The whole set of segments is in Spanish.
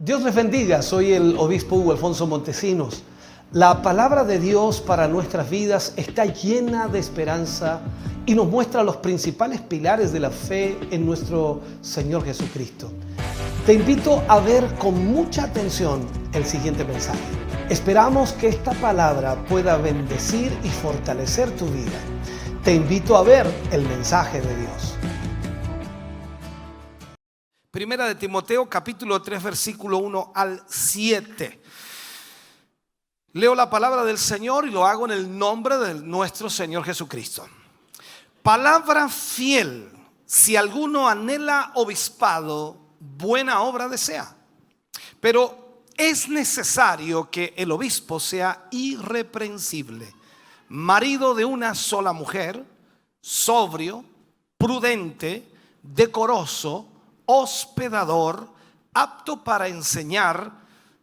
Dios les bendiga, soy el obispo Hugo Alfonso Montesinos. La palabra de Dios para nuestras vidas está llena de esperanza y nos muestra los principales pilares de la fe en nuestro Señor Jesucristo. Te invito a ver con mucha atención el siguiente mensaje. Esperamos que esta palabra pueda bendecir y fortalecer tu vida. Te invito a ver el mensaje de Dios. Primera de Timoteo, capítulo 3, versículo 1 al 7. Leo la palabra del Señor y lo hago en el nombre de nuestro Señor Jesucristo. Palabra fiel: si alguno anhela obispado, buena obra desea. Pero es necesario que el obispo sea irreprensible, marido de una sola mujer, sobrio, prudente, decoroso, hospedador, apto para enseñar,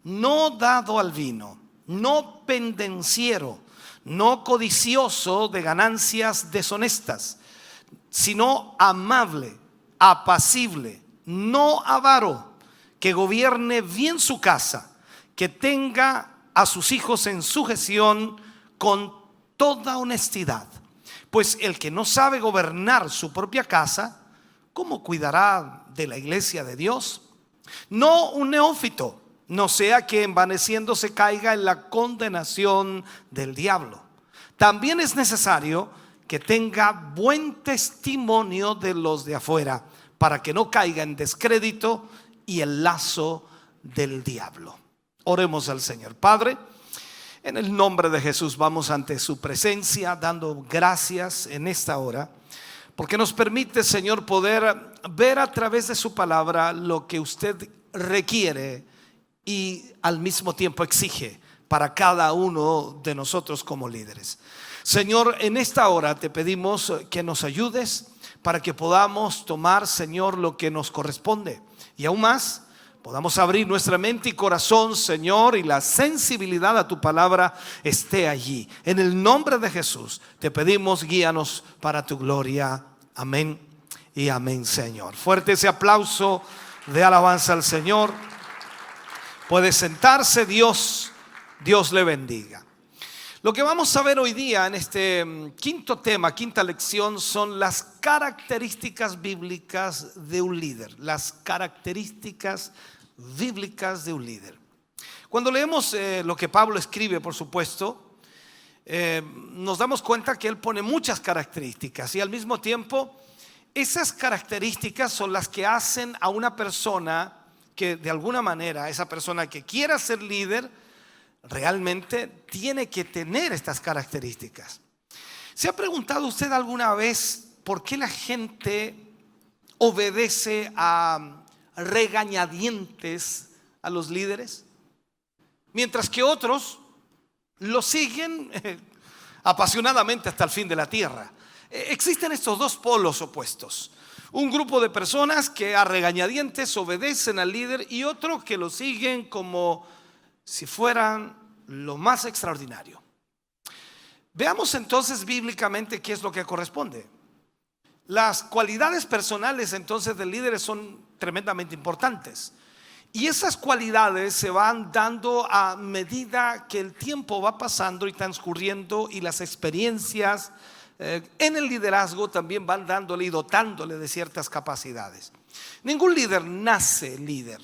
no dado al vino, no pendenciero, no codicioso de ganancias deshonestas, sino amable, apacible, no avaro, que gobierne bien su casa, que tenga a sus hijos en sujeción con toda honestidad. Pues el que no sabe gobernar su propia casa, ¿cómo cuidará de la iglesia de Dios? No un neófito, no sea que envaneciéndose caiga en la condenación del diablo. También es necesario que tenga buen testimonio de los de afuera, para que no caiga en descrédito y el lazo del diablo. Oremos al Señor. Padre, en el nombre de Jesús vamos ante su presencia dando gracias en esta hora, porque nos permite, Señor, poder ver a través de su palabra lo que usted requiere y al mismo tiempo exige para cada uno de nosotros como líderes. Señor, en esta hora te pedimos que nos ayudes para que podamos tomar, Señor, lo que nos corresponde y aún más podamos abrir nuestra mente y corazón, Señor, y la sensibilidad a tu palabra esté allí. En el nombre de Jesús te pedimos, guíanos para tu gloria. Amén y amén, Señor. Fuerte ese aplauso de alabanza al Señor. Puede sentarse. Dios le bendiga. Lo que vamos a ver hoy día en este quinto tema, quinta lección, son las características bíblicas de un líder. Las características bíblicas de un líder. Cuando leemos lo que Pablo escribe, por supuesto, nos damos cuenta que él pone muchas características y al mismo tiempo esas características son las que hacen a una persona que de alguna manera, esa persona que quiera ser líder, realmente tiene que tener estas características. ¿Se ha preguntado usted alguna vez por qué la gente obedece a regañadientes a los líderes, mientras que otros lo siguen apasionadamente hasta el fin de la tierra? Existen estos dos polos opuestos: un grupo de personas que a regañadientes obedecen al líder y otros que lo siguen como si fueran lo más extraordinario. Veamos entonces bíblicamente qué es lo que corresponde. Las cualidades personales entonces del líder son tremendamente importantes. Y esas cualidades se van dando a medida que el tiempo va pasando y transcurriendo, y las experiencias en el liderazgo también van dándole y dotándole de ciertas capacidades. Ningún líder nace líder.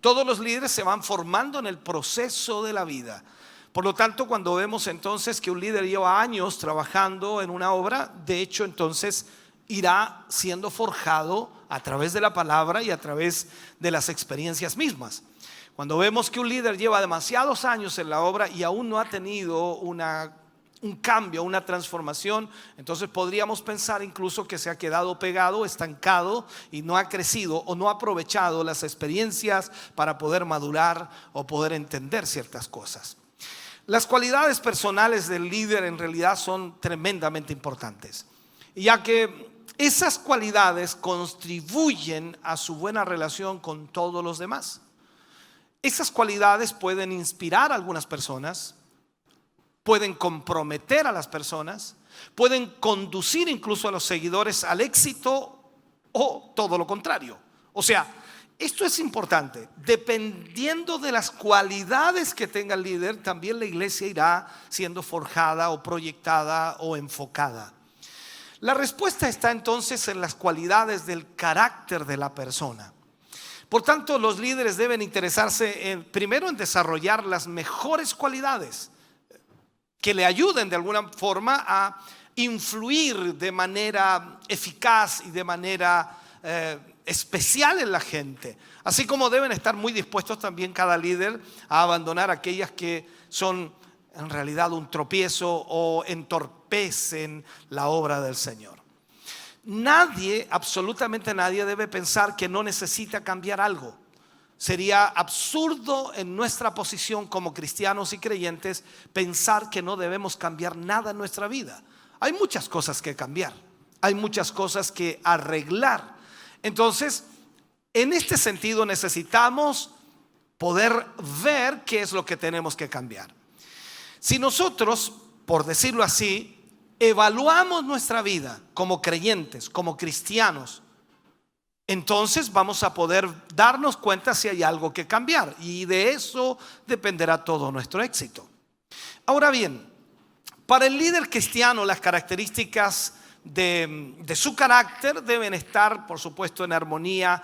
Todos los líderes se van formando en el proceso de la vida. Por lo tanto, cuando vemos entonces que un líder lleva años trabajando en una obra, de hecho entonces irá siendo forjado a través de la palabra y a través de las experiencias mismas. Cuando vemos que un líder lleva demasiados años en la obra y aún no ha tenido un cambio, una transformación, entonces podríamos pensar incluso que se ha quedado pegado, estancado, y no ha crecido o no ha aprovechado las experiencias para poder madurar o poder entender ciertas cosas. Las cualidades personales del líder en realidad son tremendamente importantes, ya que esas cualidades contribuyen a su buena relación con todos los demás. Esas cualidades pueden inspirar a algunas personas, pueden comprometer a las personas, pueden conducir incluso a los seguidores al éxito o todo lo contrario. O sea, esto es importante. Dependiendo de las cualidades que tenga el líder, también la iglesia irá siendo forjada o proyectada o enfocada. La respuesta está entonces en las cualidades del carácter de la persona. Por tanto, los líderes deben interesarse primero en desarrollar las mejores cualidades que le ayuden de alguna forma a influir de manera eficaz y de manera especial en la gente. Así como deben estar muy dispuestos también cada líder a abandonar aquellas que son en realidad un tropiezo o entorpecen la obra del Señor. Nadie, absolutamente nadie, debe pensar que no necesita cambiar algo. Sería absurdo en nuestra posición como cristianos y creyentes pensar que no debemos cambiar nada en nuestra vida. Hay muchas cosas que cambiar, hay muchas cosas que arreglar. Entonces, en este sentido necesitamos poder ver qué es lo que tenemos que cambiar. Si nosotros, por decirlo así, evaluamos nuestra vida como creyentes, como cristianos, entonces vamos a poder darnos cuenta si hay algo que cambiar, y de eso dependerá todo nuestro éxito. Ahora bien, para el líder cristiano las características de su carácter deben estar, por supuesto, en armonía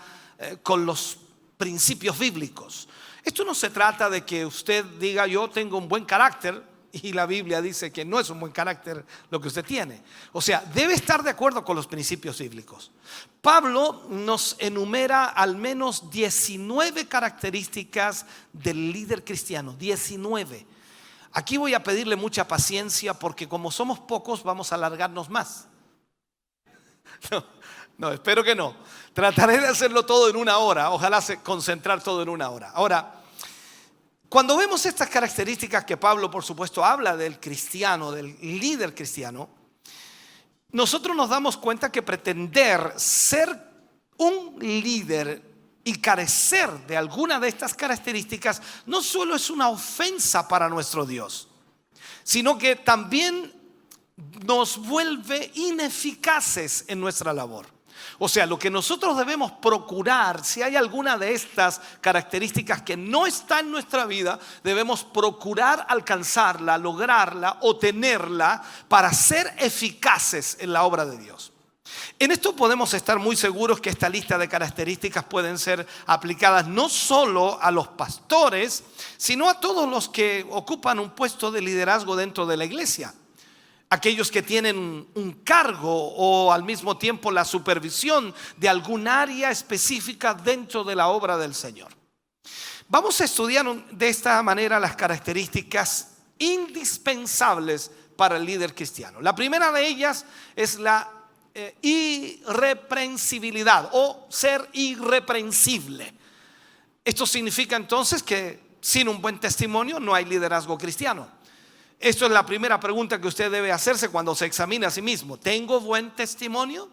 con los principios bíblicos. Esto no se trata de que usted diga yo tengo un buen carácter y la Biblia dice que no es un buen carácter lo que usted tiene. O sea, debe estar de acuerdo con los principios bíblicos. Pablo nos enumera al menos 19 características del líder cristiano. 19. Aquí voy a pedirle mucha paciencia porque como somos pocos vamos a alargarnos más. No, espero que no. Trataré de hacerlo todo en una hora. Ojalá concentrar todo en una hora. Ahora, cuando vemos estas características que Pablo, por supuesto, habla del cristiano, del líder cristiano, nosotros nos damos cuenta que pretender ser un líder y carecer de alguna de estas características no solo es una ofensa para nuestro Dios, sino que también nos vuelve ineficaces en nuestra labor. O sea, lo que nosotros debemos procurar, si hay alguna de estas características que no está en nuestra vida, debemos procurar alcanzarla, lograrla o tenerla para ser eficaces en la obra de Dios. En esto podemos estar muy seguros que esta lista de características pueden ser aplicadas no solo a los pastores, sino a todos los que ocupan un puesto de liderazgo dentro de la iglesia. Aquellos que tienen un cargo o al mismo tiempo la supervisión de algún área específica dentro de la obra del Señor. Vamos a estudiar de esta manera las características indispensables para el líder cristiano. La primera de ellas es la irreprensibilidad o ser irreprensible. Esto significa entonces que sin un buen testimonio no hay liderazgo cristiano. Esto es la primera pregunta que usted debe hacerse cuando se examina a sí mismo. ¿Tengo buen testimonio?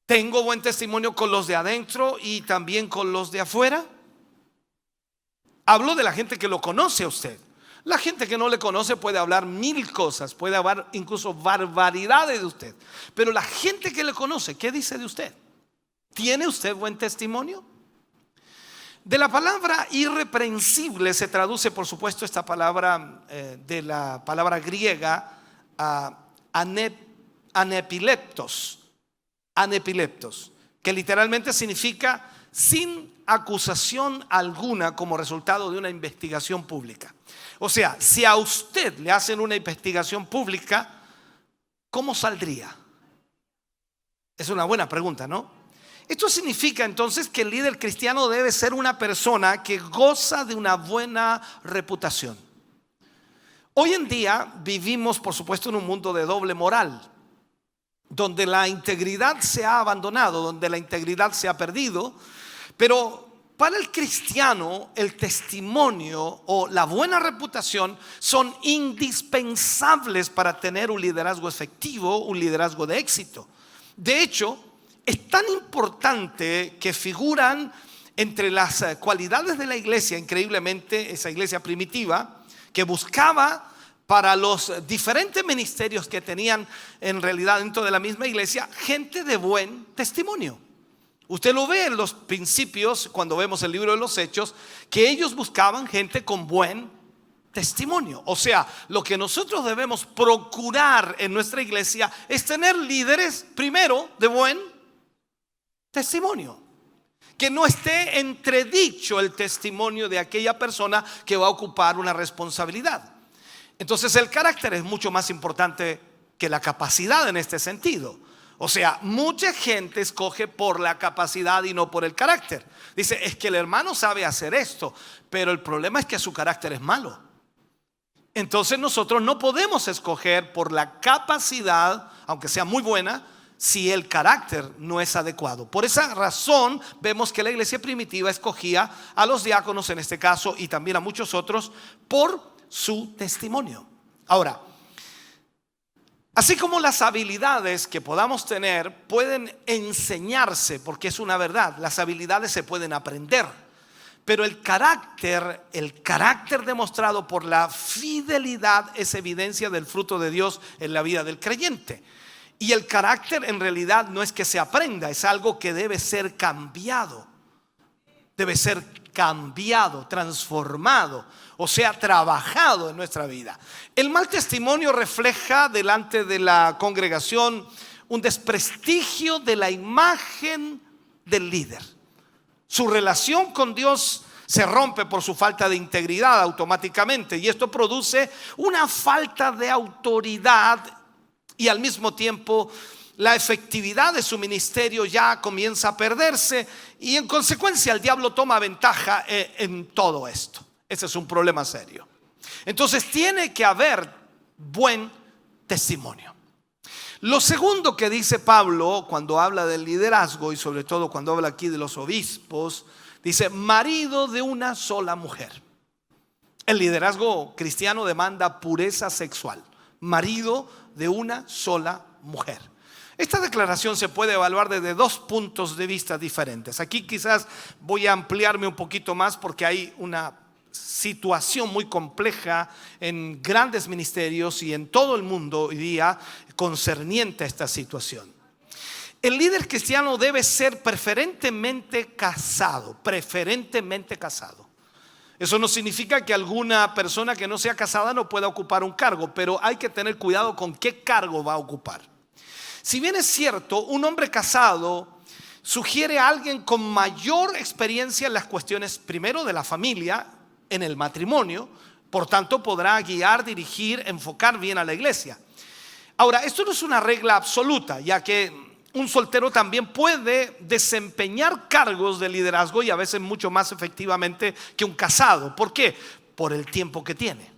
¿Tengo buen testimonio con los de adentro y también con los de afuera? Hablo de la gente que lo conoce a usted. La gente que no le conoce puede hablar mil cosas, puede hablar incluso barbaridades de usted. Pero la gente que le conoce, ¿qué dice de usted? ¿Tiene usted buen testimonio? De la palabra irreprensible se traduce, por supuesto, esta palabra de la palabra griega anepileptos, que literalmente significa sin acusación alguna como resultado de una investigación pública. O sea, si a usted le hacen una investigación pública, ¿cómo saldría? Es una buena pregunta, ¿no? Esto significa entonces que el líder cristiano debe ser una persona que goza de una buena reputación. Hoy en día vivimos, por supuesto, en un mundo de doble moral, donde la integridad se ha abandonado, donde la integridad se ha perdido, pero para el cristiano el testimonio o la buena reputación son indispensables para tener un liderazgo efectivo, un liderazgo de éxito. De hecho, es tan importante que figuran entre las cualidades de la iglesia, increíblemente esa iglesia primitiva, que buscaba para los diferentes ministerios que tenían en realidad dentro de la misma iglesia, gente de buen testimonio. Usted lo ve en los principios cuando vemos el libro de los Hechos, que ellos buscaban gente con buen testimonio. O sea, lo que nosotros debemos procurar en nuestra iglesia es tener líderes, primero, de buen testimonio. Que no esté entredicho el testimonio de aquella persona que va a ocupar una responsabilidad. Entonces el carácter es mucho más importante que la capacidad en este sentido. O sea, mucha gente escoge por la capacidad y no por el carácter. Dice, es que el hermano sabe hacer esto, pero el problema es que su carácter es malo. Entonces nosotros no podemos escoger por la capacidad, aunque sea muy buena, si el carácter no es adecuado. Por esa razón vemos que la iglesia primitiva escogía a los diáconos en este caso y también a muchos otros por su testimonio. Ahora, así como las habilidades que podamos tener pueden enseñarse, porque es una verdad, las habilidades se pueden aprender, pero el carácter demostrado por la fidelidad es evidencia del fruto de Dios en la vida del creyente. Y el carácter en realidad no es que se aprenda, es algo que debe ser cambiado. Debe ser cambiado, transformado, o sea, trabajado en nuestra vida. El mal testimonio refleja delante de la congregación un desprestigio de la imagen del líder. Su relación con Dios se rompe por su falta de integridad automáticamente, y esto produce una falta de autoridad y al mismo tiempo la efectividad de su ministerio ya comienza a perderse y en consecuencia el diablo toma ventaja en todo esto. Ese es un problema serio. Entonces tiene que haber buen testimonio. Lo segundo que dice Pablo cuando habla del liderazgo y sobre todo cuando habla aquí de los obispos, dice marido de una sola mujer. El liderazgo cristiano demanda pureza sexual. Marido de una sola mujer. Esta declaración se puede evaluar desde dos puntos de vista diferentes. Aquí quizás voy a ampliarme un poquito más porque hay una situación muy compleja en grandes ministerios y en todo el mundo hoy día concerniente a esta situación. El líder cristiano debe ser preferentemente casado. Eso no significa que alguna persona que no sea casada no pueda ocupar un cargo, pero hay que tener cuidado con qué cargo va a ocupar. Si bien es cierto, un hombre casado sugiere a alguien con mayor experiencia en las cuestiones, primero, de la familia, en el matrimonio, por tanto podrá guiar, dirigir, enfocar bien a la iglesia. Ahora, esto no es una regla absoluta, ya que un soltero también puede desempeñar cargos de liderazgo y a veces mucho más efectivamente que un casado. ¿Por qué? Por el tiempo que tiene.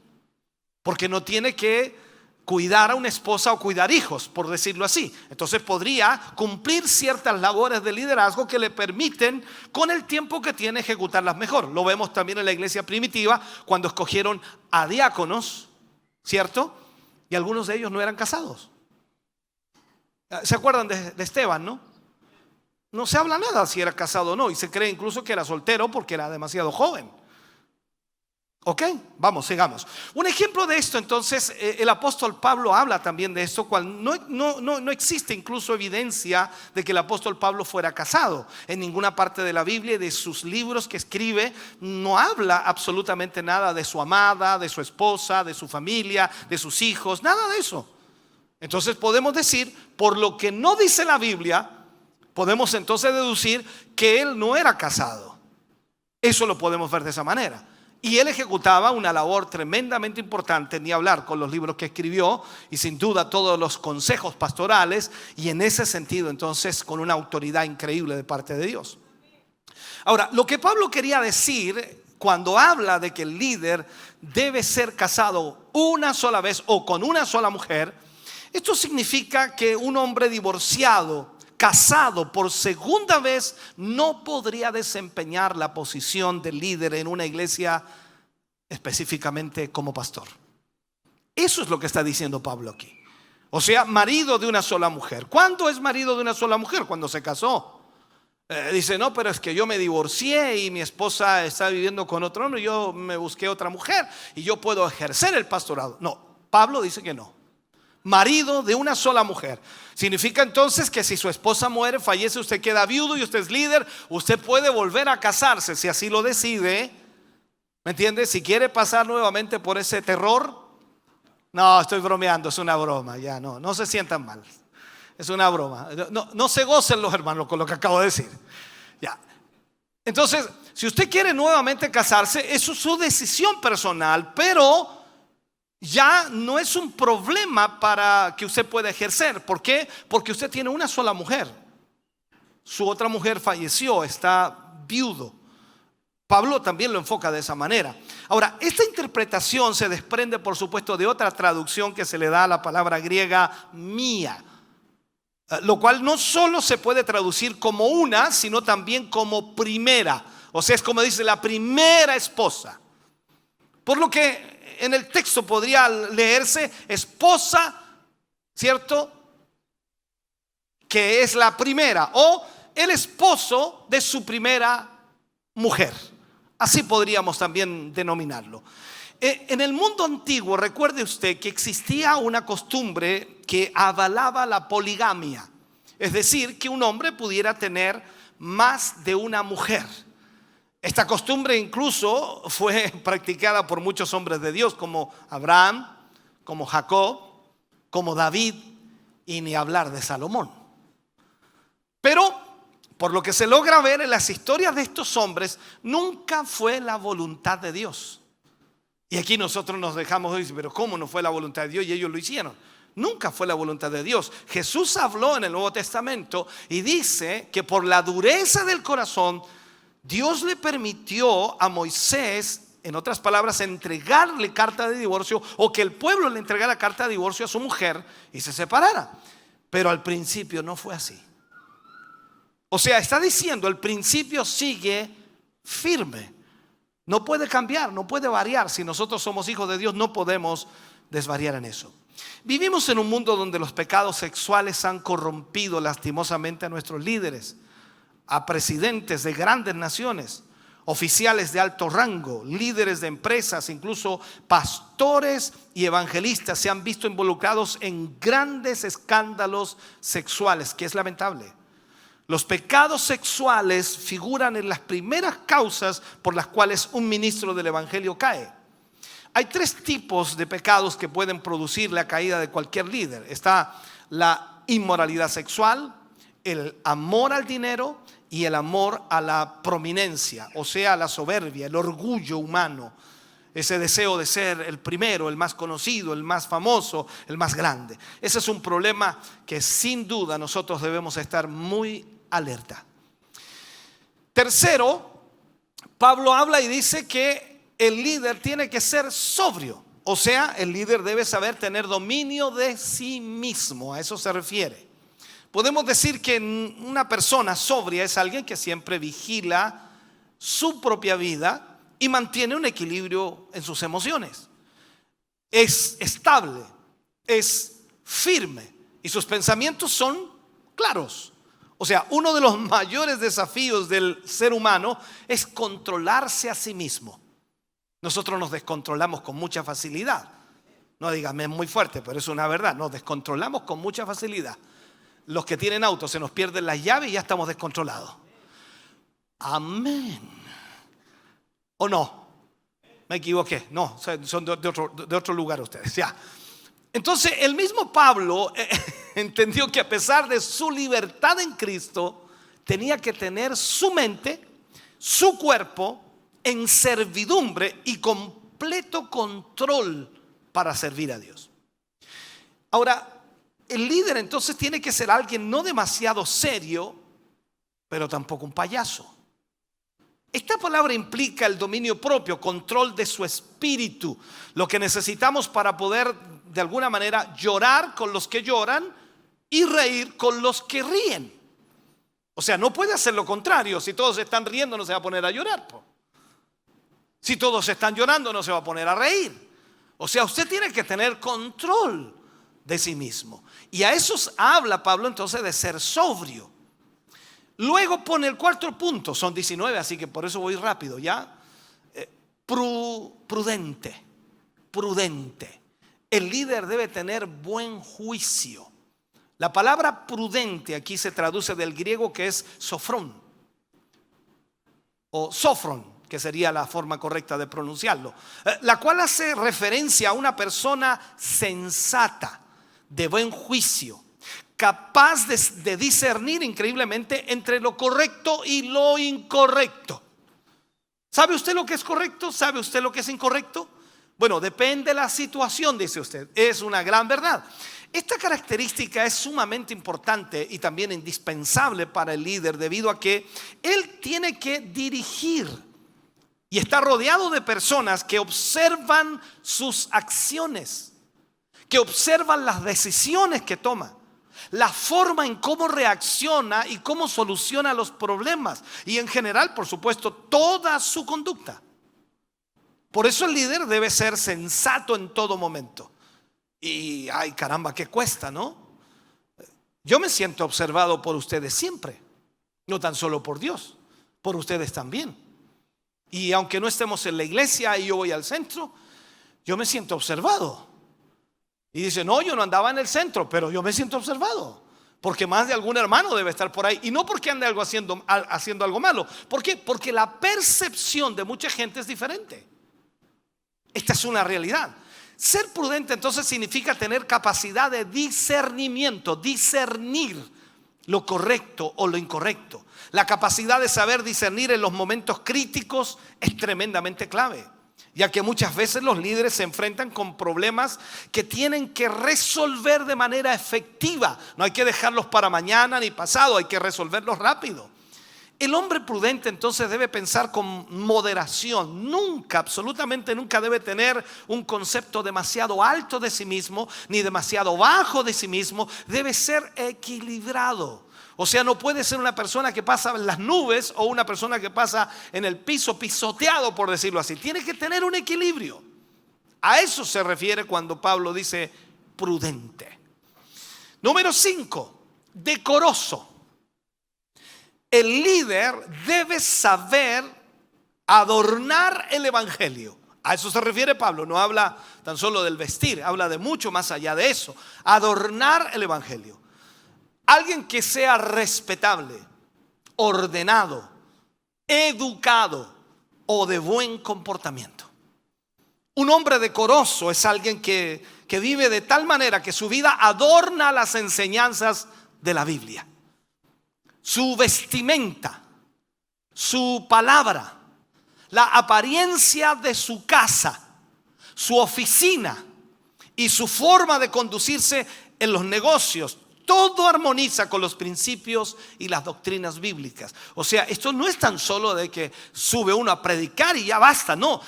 Porque no tiene que cuidar a una esposa o cuidar hijos, por decirlo así. Entonces podría cumplir ciertas labores de liderazgo que le permiten con el tiempo que tiene ejecutarlas mejor. Lo vemos también en la iglesia primitiva cuando escogieron a diáconos, ¿cierto? Y algunos de ellos no eran casados. ¿Se acuerdan de Esteban, no? No se habla nada si era casado o no, y se cree incluso que era soltero porque era demasiado joven. Ok, vamos, sigamos. Un ejemplo de esto, entonces, el apóstol Pablo habla también de esto, cual no existe incluso evidencia de que el apóstol Pablo fuera casado. En ninguna parte de la Biblia y de sus libros que escribe no habla absolutamente nada de su amada, de su esposa, de su familia, de sus hijos, nada de eso. Entonces podemos decir, por lo que no dice la Biblia, podemos entonces deducir que él no era casado. Eso lo podemos ver de esa manera. Y él ejecutaba una labor tremendamente importante, ni hablar con los libros que escribió y sin duda todos los consejos pastorales, y en ese sentido entonces con una autoridad increíble de parte de Dios. Ahora, lo que Pablo quería decir cuando habla de que el líder debe ser casado una sola vez o con una sola mujer, esto significa que un hombre divorciado, casado por segunda vez, no podría desempeñar la posición de líder en una iglesia, específicamente como pastor. Eso es lo que está diciendo Pablo aquí. O sea, marido de una sola mujer. ¿Cuándo es marido de una sola mujer? Cuando se casó. Dice, no, pero es que yo me divorcié y mi esposa está viviendo con otro hombre, yo me busqué otra mujer y yo puedo ejercer el pastorado. No, Pablo dice que no. marido de una sola mujer. Significa entonces que si su esposa muere, fallece, usted queda viudo y usted es líder, usted puede volver a casarse si así lo decide. ¿Me entiende? Si quiere pasar nuevamente por ese terror. No, estoy bromeando, es una broma. Ya no se sientan mal. Es una broma. No se gocen los hermanos con lo que acabo de decir. Ya. Entonces, si usted quiere nuevamente casarse, eso es su decisión personal, pero ya no es un problema para que usted pueda ejercer. ¿Por qué? Porque usted tiene una sola mujer. Su otra mujer falleció, está viudo. Pablo también lo enfoca de esa manera. Ahora, esta interpretación se desprende, por supuesto, de otra traducción que se le da a la palabra griega mía, lo cual no solo se puede traducir como una, sino también como primera. O sea, es como dice la primera esposa. Por lo que en el texto podría leerse esposa, ¿cierto? Que es la primera, o el esposo de su primera mujer. Así podríamos también denominarlo. En el mundo antiguo, recuerde usted que existía una costumbre que avalaba la poligamia. Es decir, que un hombre pudiera tener más de una mujer. Esta costumbre incluso fue practicada por muchos hombres de Dios, como Abraham, como Jacob, como David, y ni hablar de Salomón. Pero, por lo que se logra ver en las historias de estos hombres, nunca fue la voluntad de Dios. Y aquí nosotros nos dejamos decir, pero ¿cómo no fue la voluntad de Dios? Y ellos lo hicieron. Nunca fue la voluntad de Dios. Jesús habló en el Nuevo Testamento y dice que por la dureza del corazón, Dios le permitió a Moisés, en otras palabras, entregarle carta de divorcio, o que el pueblo le entregara carta de divorcio a su mujer y se separara. Pero al principio no fue así. O sea, está diciendo, el principio sigue firme. No puede cambiar, no puede variar. Si nosotros somos hijos de Dios, no podemos desvariar en eso. Vivimos en un mundo donde los pecados sexuales han corrompido lastimosamente a nuestros líderes, a presidentes de grandes naciones, oficiales de alto rango, líderes de empresas, incluso pastores y evangelistas se han visto involucrados en grandes escándalos sexuales, que es lamentable. Los pecados sexuales figuran en las primeras causas por las cuales un ministro del evangelio cae. Hay tres tipos de pecados que pueden producir la caída de cualquier líder. Está la inmoralidad sexual, el amor al dinero y el amor a la prominencia, o sea, la soberbia, el orgullo humano, ese deseo de ser el primero, el más conocido, el más famoso, el más grande. Ese es un problema que sin duda nosotros debemos estar muy alerta. Tercero, Pablo habla y dice que el líder tiene que ser sobrio, o sea, el líder debe saber tener dominio de sí mismo, a eso se refiere. Podemos decir que una persona sobria es alguien que siempre vigila su propia vida y mantiene un equilibrio en sus emociones. Es estable, es firme y sus pensamientos son claros. O sea, uno de los mayores desafíos del ser humano es controlarse a sí mismo. Nosotros nos descontrolamos con mucha facilidad. No dígame muy fuerte, pero es una verdad. Nos descontrolamos con mucha facilidad. Los que tienen autos se nos pierden las llaves y ya estamos descontrolados. Amén. ¿O no? Me equivoqué. No, son de otro lugar ustedes. Ya. Entonces el mismo Pablo entendió que a pesar de su libertad en Cristo, tenía que tener su mente, su cuerpo en servidumbre y completo control para servir a Dios. Ahora, el líder entonces tiene que ser alguien no demasiado serio, pero tampoco un payaso. Esta palabra implica el dominio propio, control de su espíritu, lo que necesitamos para poder de alguna manera llorar con los que lloran y reír con los que ríen. O sea, no puede hacer lo contrario. Si todos están riendo, no se va a poner a llorar. Si todos están llorando, no se va a poner a reír. O sea, usted tiene que tener control de sí mismo. Y a eso habla Pablo entonces de ser sobrio. Luego pone el cuarto punto, son 19, así que por eso voy rápido, ¿ya? Prudente. El líder debe tener buen juicio. La palabra prudente aquí se traduce del griego que es sofrón o sofron, que sería la forma correcta de pronunciarlo, la cual hace referencia a una persona sensata, de buen juicio, capaz de discernir increíblemente entre lo correcto y lo incorrecto. ¿Sabe usted lo que es correcto? ¿Sabe usted lo que es incorrecto? Bueno, depende de la situación, dice usted. Es una gran verdad. Esta característica es sumamente importante y también indispensable para el líder, debido a que él tiene que dirigir y está rodeado de personas que observan sus acciones, que observan las decisiones que toma, la forma en cómo reacciona y cómo soluciona los problemas, y en general, por supuesto, toda su conducta. Por eso el líder debe ser sensato en todo momento. Y ay, caramba, qué cuesta, ¿no? Yo me siento observado por ustedes siempre, no tan solo por Dios, por ustedes también. Y aunque no estemos en la iglesia y yo voy al centro, yo me siento observado. Y dice, no, yo no andaba en el centro, pero yo me siento observado, porque más de algún hermano debe estar por ahí. Y no porque ande haciendo algo malo. ¿Por qué? Porque la percepción de mucha gente es diferente. Esta es una realidad. Ser prudente entonces significa tener capacidad de discernimiento, discernir lo correcto o lo incorrecto. La capacidad de saber discernir en los momentos críticos es tremendamente clave, ya que muchas veces los líderes se enfrentan con problemas que tienen que resolver de manera efectiva. No hay que dejarlos para mañana ni pasado, hay que resolverlos rápido. El hombre prudente entonces debe pensar con moderación. Nunca, absolutamente nunca debe tener un concepto demasiado alto de sí mismo, ni demasiado bajo de sí mismo. Debe ser equilibrado. O sea, no puede ser una persona que pasa en las nubes o una persona que pasa en el piso pisoteado, por decirlo así. Tiene que tener un equilibrio. A eso se refiere cuando Pablo dice prudente. Número 5, decoroso. El líder debe saber adornar el evangelio. A eso se refiere Pablo. No habla tan solo del vestir, habla de mucho más allá de eso. Adornar el evangelio. Alguien que sea respetable, ordenado, educado o de buen comportamiento. Un hombre decoroso es alguien que vive de tal manera que su vida adorna las enseñanzas de la Biblia. Su vestimenta, su palabra, la apariencia de su casa, su oficina y su forma de conducirse en los negocios, todo armoniza con los principios y las doctrinas bíblicas. O sea, esto no es tan solo de que sube uno a predicar y ya basta, no.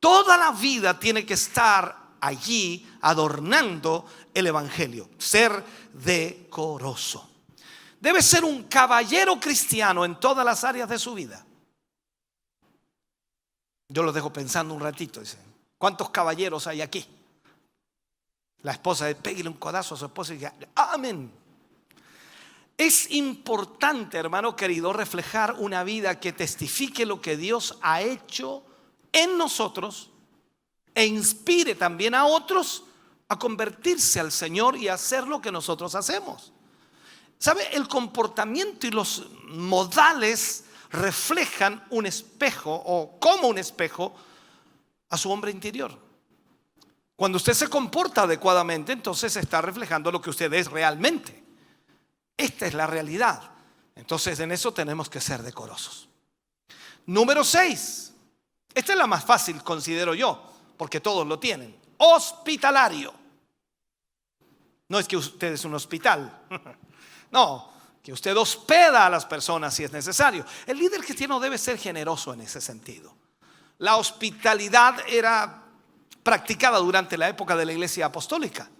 Toda la vida tiene que estar allí adornando el evangelio, ser decoroso. Debe ser un caballero cristiano en todas las áreas de su vida. Yo los dejo pensando un ratito. Dicen, ¿cuántos caballeros hay aquí? La esposa, pégale un codazo a su esposa y diga, amén. Es importante, hermano querido, reflejar una vida que testifique lo que Dios ha hecho en nosotros e inspire también a otros a convertirse al Señor y a hacer lo que nosotros hacemos. ¿Sabe? El comportamiento y los modales reflejan un espejo, o como un espejo, a su hombre interior. Cuando usted se comporta adecuadamente, entonces está reflejando lo que usted es realmente. Esta es la realidad. Entonces en eso tenemos que ser decorosos. Número 6. Esta es la más fácil, considero yo, porque todos lo tienen. Hospitalario. No es que usted es un hospital. No, que usted hospeda a las personas si es necesario. El líder cristiano debe ser generoso en ese sentido. La hospitalidad era practicada durante la época de la iglesia apostólica.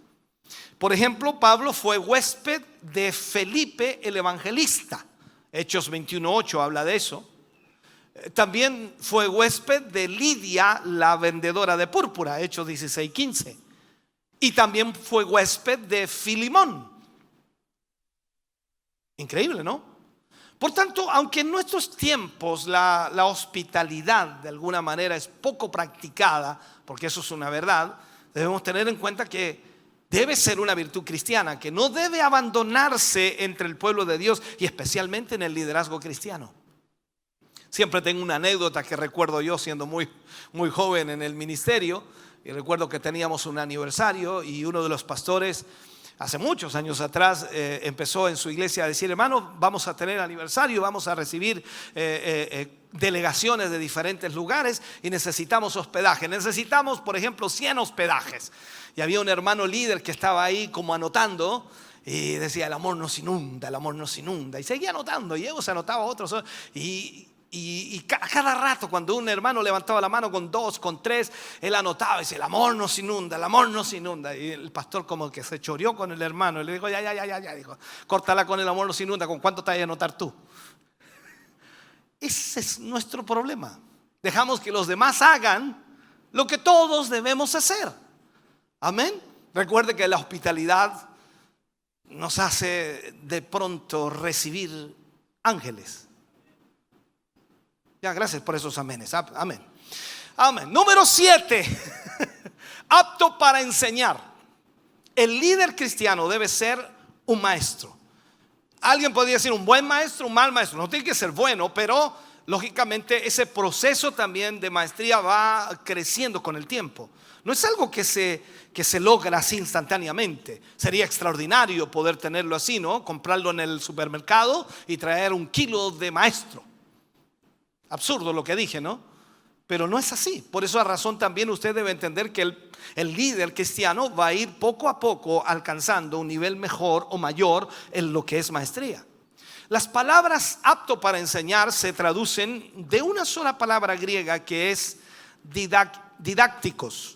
Por ejemplo, Pablo fue huésped de Felipe el evangelista. Hechos 21:8 habla de eso. También fue huésped de Lidia, la vendedora de púrpura. Hechos 16:15. Y también fue huésped de Filimón. Increíble, ¿no? Por tanto, aunque en nuestros tiempos la hospitalidad de alguna manera es poco practicada, porque eso es una verdad, debemos tener en cuenta que debe ser una virtud cristiana, que no debe abandonarse entre el pueblo de Dios y especialmente en el liderazgo cristiano. Siempre tengo una anécdota que recuerdo yo siendo muy joven en el ministerio, y recuerdo que teníamos un aniversario y uno de los pastores hace muchos años atrás empezó en su iglesia a decir: hermano, vamos a tener aniversario, vamos a recibir delegaciones de diferentes lugares y necesitamos hospedaje. Necesitamos, por ejemplo, 100 hospedajes. Y había un hermano líder que estaba ahí como anotando y decía: el amor nos inunda, el amor nos inunda. Y seguía anotando, y luego se anotaba otros. Y cada rato cuando un hermano levantaba la mano con 2, con 3, él anotaba y decía: el amor nos inunda, el amor nos inunda. Y el pastor como que se choreó con el hermano y le dijo: ya, dijo, córtala con el amor nos inunda, ¿con cuánto te vas a anotar tú? Ese es nuestro problema. Dejamos que los demás hagan lo que todos debemos hacer. Amén. Recuerde que la hospitalidad nos hace de pronto recibir ángeles. Ya, gracias por esos amenes. Amén. Amén. Número 7. Apto para enseñar. El líder cristiano debe ser un maestro. Alguien podría decir un buen maestro, un mal maestro. No tiene que ser bueno, pero lógicamente ese proceso también de maestría va creciendo con el tiempo. No es algo que se logra así instantáneamente. Sería extraordinario poder tenerlo así, ¿no? Comprarlo en el supermercado y traer 1 kilo de maestro. Absurdo lo que dije, ¿no? Pero no es así. Por esa razón también usted debe entender que el líder cristiano va a ir poco a poco alcanzando un nivel mejor o mayor en lo que es maestría. Las palabras apto para enseñar se traducen de una sola palabra griega que es didácticos.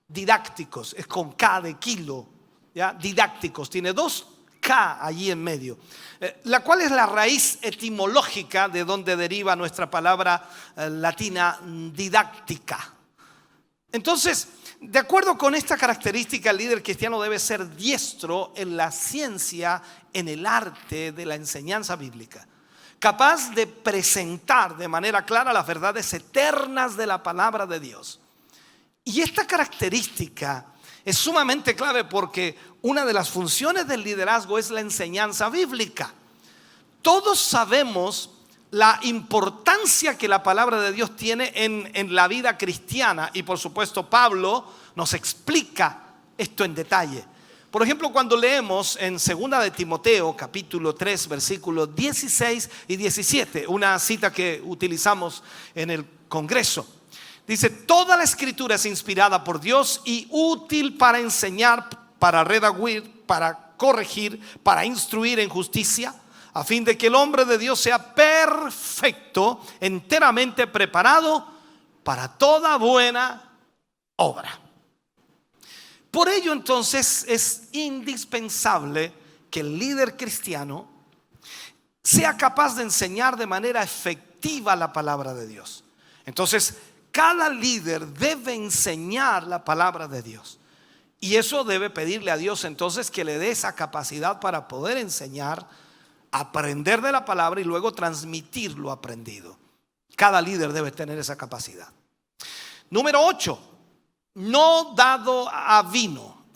Didácticos, es con K de kilo, ¿ya? Didácticos, tiene 2 K allí en medio, la cual es la raíz etimológica de donde deriva nuestra palabra latina didáctica. Entonces, de acuerdo con esta característica, el líder cristiano debe ser diestro en la ciencia, en el arte de la enseñanza bíblica, capaz de presentar de manera clara las verdades eternas de la palabra de Dios. Y esta característica es sumamente clave porque una de las funciones del liderazgo es la enseñanza bíblica. Todos sabemos la importancia que la palabra de Dios tiene en la vida cristiana, y por supuesto Pablo nos explica esto en detalle. Por ejemplo, cuando leemos en 2 de Timoteo capítulo 3 versículos 16 y 17, una cita que utilizamos en el Congreso. Dice: toda la escritura es inspirada por Dios y útil para enseñar, para redarguir, para corregir, para instruir en justicia, a fin de que el hombre de Dios sea perfecto, enteramente preparado para toda buena obra. Por ello, entonces, es indispensable que el líder cristiano sea capaz de enseñar de manera efectiva la palabra de Dios. Entonces, cada líder debe enseñar la palabra de Dios. Y eso debe pedirle a Dios entonces que le dé esa capacidad para poder enseñar, aprender de la palabra y luego transmitir lo aprendido. Cada líder debe tener esa capacidad. Número 8, no dado a vino.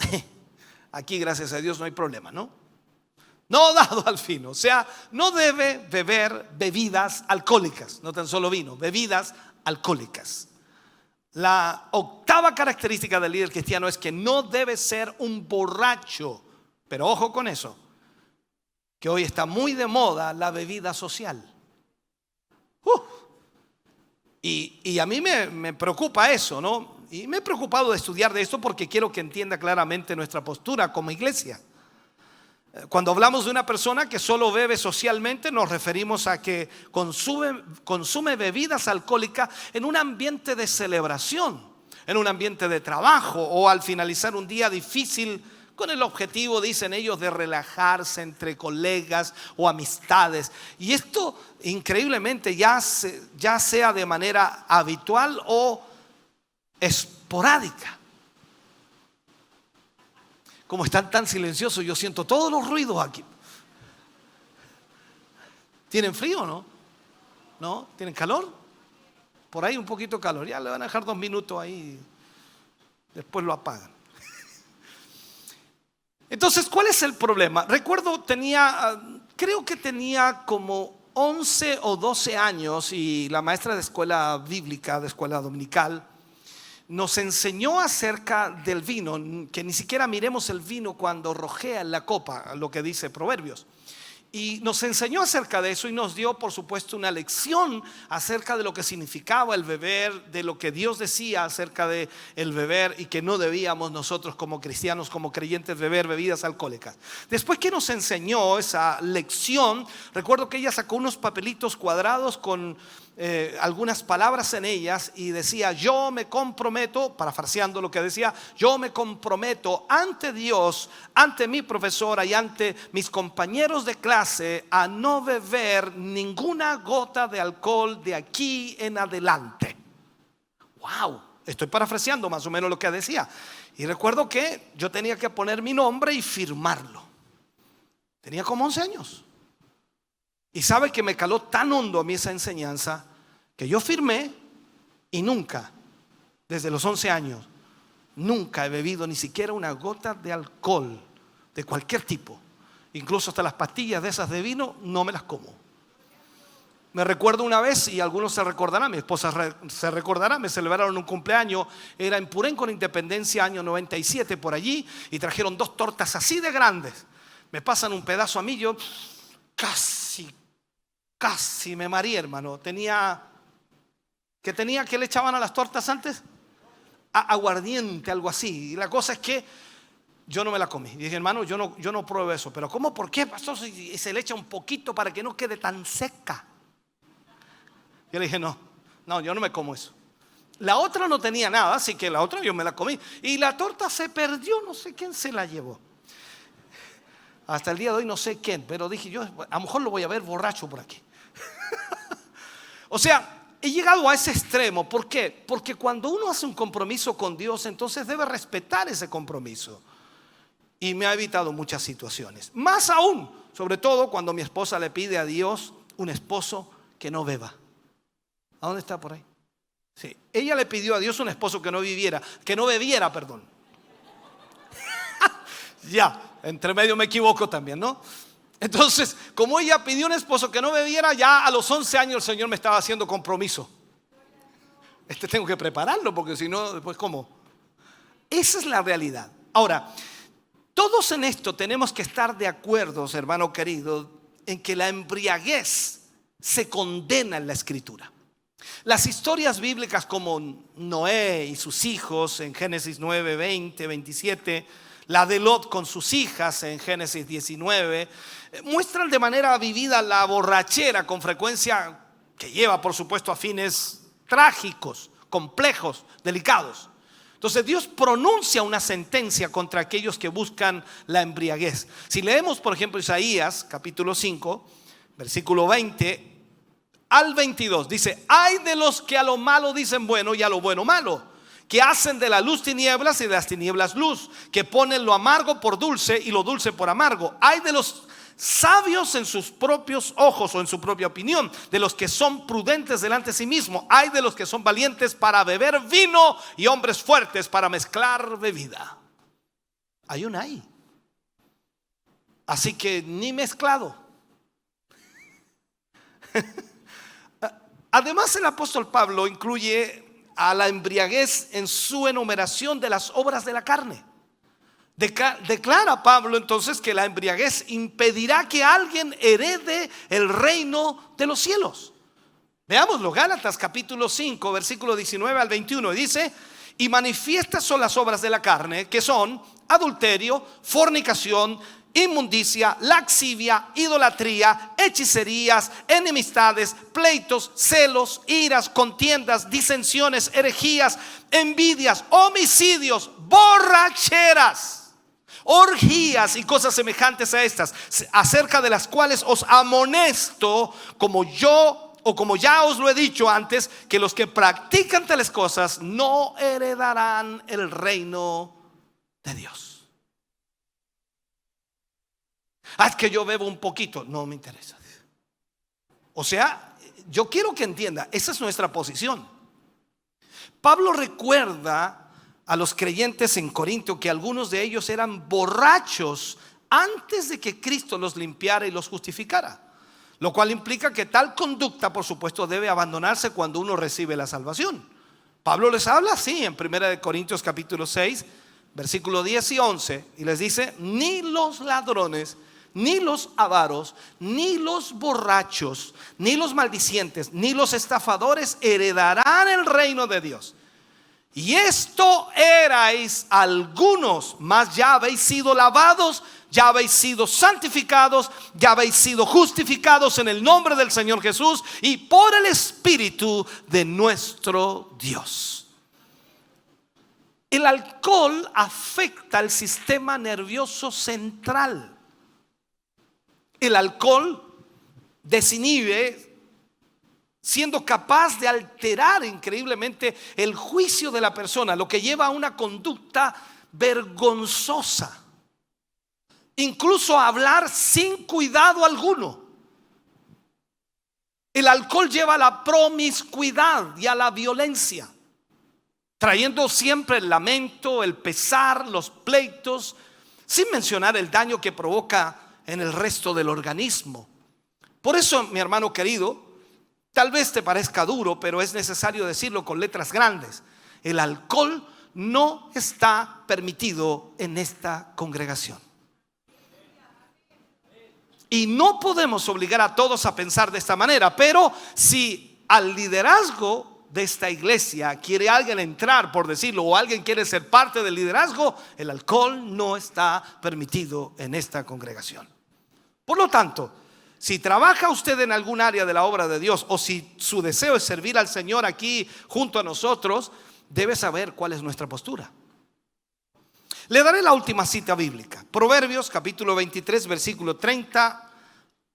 Aquí, gracias a Dios, no hay problema, ¿no? No dado al vino, o sea, no debe beber bebidas alcohólicas, no tan solo vino, bebidas alcohólicas. La octava característica del líder cristiano es que no debe ser un borracho. Pero ojo con eso, que hoy está muy de moda la bebida social. Y a mí me preocupa eso, ¿no? Y me he preocupado de estudiar de esto porque quiero que entienda claramente nuestra postura como iglesia. Cuando hablamos de una persona que solo bebe socialmente, nos referimos a que consume bebidas alcohólicas en un ambiente de celebración, en un ambiente de trabajo o al finalizar un día difícil con el objetivo, dicen ellos, de relajarse entre colegas o amistades. Y esto increíblemente ya sea de manera habitual o esporádica. Como están tan silenciosos, yo siento todos los ruidos aquí. ¿Tienen frío o no? ¿No? ¿Tienen calor? Por ahí un poquito de calor. Ya le van a dejar 2 minutos ahí. Después lo apagan. Entonces, ¿cuál es el problema? Recuerdo, creo que tenía como 11 o 12 años y la maestra de escuela bíblica, de escuela dominical, nos enseñó acerca del vino, que ni siquiera miremos el vino cuando rojea en la copa, lo que dice Proverbios. Y nos enseñó acerca de eso y nos dio, por supuesto, una lección acerca de lo que significaba el beber, de lo que Dios decía acerca de el beber y que no debíamos nosotros como cristianos, como creyentes, beber bebidas alcohólicas. Después que nos enseñó esa lección, recuerdo que ella sacó unos papelitos cuadrados con algunas palabras en ellas y decía: yo me comprometo, parafraseando lo que decía, yo me comprometo ante Dios, ante mi profesora y ante mis compañeros de clase a no beber ninguna gota de alcohol de aquí en adelante. Wow, estoy parafraseando más o menos lo que decía. Y recuerdo que yo tenía que poner mi nombre y firmarlo. Tenía como 11 años. Y sabe que me caló tan hondo a mí esa enseñanza que yo firmé y nunca, desde los 11 años, nunca he bebido ni siquiera una gota de alcohol de cualquier tipo. Incluso hasta las pastillas de esas de vino no me las como. Me recuerdo una vez, y algunos se recordarán, mi esposa se recordará, me celebraron un cumpleaños, era en Purén con Independencia, año 97 por allí, y trajeron 2 tortas así de grandes. Me pasan un pedazo a mí, yo casi me mareé, hermano. ¿Qué le echaban a las tortas antes? Aguardiente, algo así. Y la cosa es que yo no me la comí. Y dije: hermano, yo no pruebo eso. Pero ¿cómo? ¿Por qué, pastor? Si se le echa un poquito para que no quede tan seca. Yo le dije: no, yo no me como eso. La otra no tenía nada, así que la otra yo me la comí. Y la torta se perdió, no sé quién se la llevó. Hasta el día de hoy no sé quién, pero dije yo, a lo mejor lo voy a ver borracho por aquí. O sea, he llegado a ese extremo. ¿Por qué? Porque cuando uno hace un compromiso con Dios, entonces debe respetar ese compromiso. Y me ha evitado muchas situaciones. Más aún, sobre todo cuando mi esposa le pide a Dios un esposo que no beba. ¿A dónde está por ahí? Sí, ella le pidió a Dios un esposo que no bebiera. Ya, entre medio me equivoco también, ¿no? Entonces, como ella pidió un esposo que no bebiera, ya a los 11 años el Señor me estaba haciendo compromiso. Tengo que prepararlo, porque si no, después ¿cómo? Esa es la realidad. Ahora, todos en esto tenemos que estar de acuerdo, hermano querido, en que la embriaguez se condena en la Escritura. Las historias bíblicas como Noé y sus hijos en Génesis 9, 20, 27, la de Lot con sus hijas en Génesis 19, muestran de manera vivida la borrachera, con frecuencia que lleva, por supuesto, a fines trágicos, complejos, delicados. Entonces Dios pronuncia una sentencia contra aquellos que buscan la embriaguez. Si leemos, por ejemplo, Isaías capítulo 5, versículo 20 al 22, dice: ay de los que a lo malo dicen bueno y a lo bueno malo, que hacen de la luz tinieblas y de las tinieblas luz, que ponen lo amargo por dulce y lo dulce por amargo. Ay de los sabios en sus propios ojos o en su propia opinión, de los que son prudentes delante de sí mismos. Ay de los que son valientes para beber vino y hombres fuertes para mezclar bebida. Hay una ahí. Así que ni mezclado. Además, el apóstol Pablo incluye a la embriaguez en su enumeración de las obras de la carne. Declara Pablo entonces que la embriaguez impedirá que alguien herede el reino de los cielos. Veámoslo, Gálatas capítulo 5, versículo 19 al 21, dice: y manifiestas son las obras de la carne, que son adulterio, fornicación, inmundicia, laxivia, idolatría, hechicerías, enemistades, pleitos, celos, iras, contiendas, disensiones, herejías, envidias, homicidios, borracheras, orgías y cosas semejantes a estas, acerca de las cuales os amonesto, como ya os lo he dicho antes, que los que practican tales cosas no heredarán el reino de Dios. Es que yo bebo un poquito, no me interesa. O sea, yo quiero que entienda, esa es nuestra posición. Pablo recuerda a los creyentes en Corinto que algunos de ellos eran borrachos antes de que Cristo los limpiara y los justificara. Lo cual implica que tal conducta, por supuesto, debe abandonarse cuando uno recibe la salvación. Pablo les habla así en 1 Corintios capítulo 6, versículo 10 y 11, y les dice: ni los ladrones, ni los avaros, ni los borrachos, ni los maldicientes, ni los estafadores heredarán el reino de Dios. Y esto erais algunos, mas ya habéis sido lavados, ya habéis sido santificados, ya habéis sido justificados en el nombre del Señor Jesús y por el Espíritu de nuestro Dios. El alcohol afecta el sistema nervioso central. El alcohol desinhibe, siendo capaz de alterar increíblemente el juicio de la persona, lo que lleva a una conducta vergonzosa, incluso a hablar sin cuidado alguno. El alcohol lleva a la promiscuidad y a la violencia, trayendo siempre el lamento, el pesar, los pleitos, sin mencionar el daño que provoca en el resto del organismo. Por eso, mi hermano querido, tal vez te parezca duro, pero es necesario decirlo con letras grandes: el alcohol no está permitido en esta congregación. Y no podemos obligar a todos a pensar de esta manera, pero si al liderazgo de esta iglesia quiere alguien entrar, por decirlo, o alguien quiere ser parte del liderazgo, el alcohol no está permitido en esta congregación. Por lo tanto, si trabaja usted en algún área de la obra de Dios, o si su deseo es servir al Señor aquí junto a nosotros, debe saber cuál es nuestra postura. Le daré la última cita bíblica, Proverbios capítulo 23, versículo 30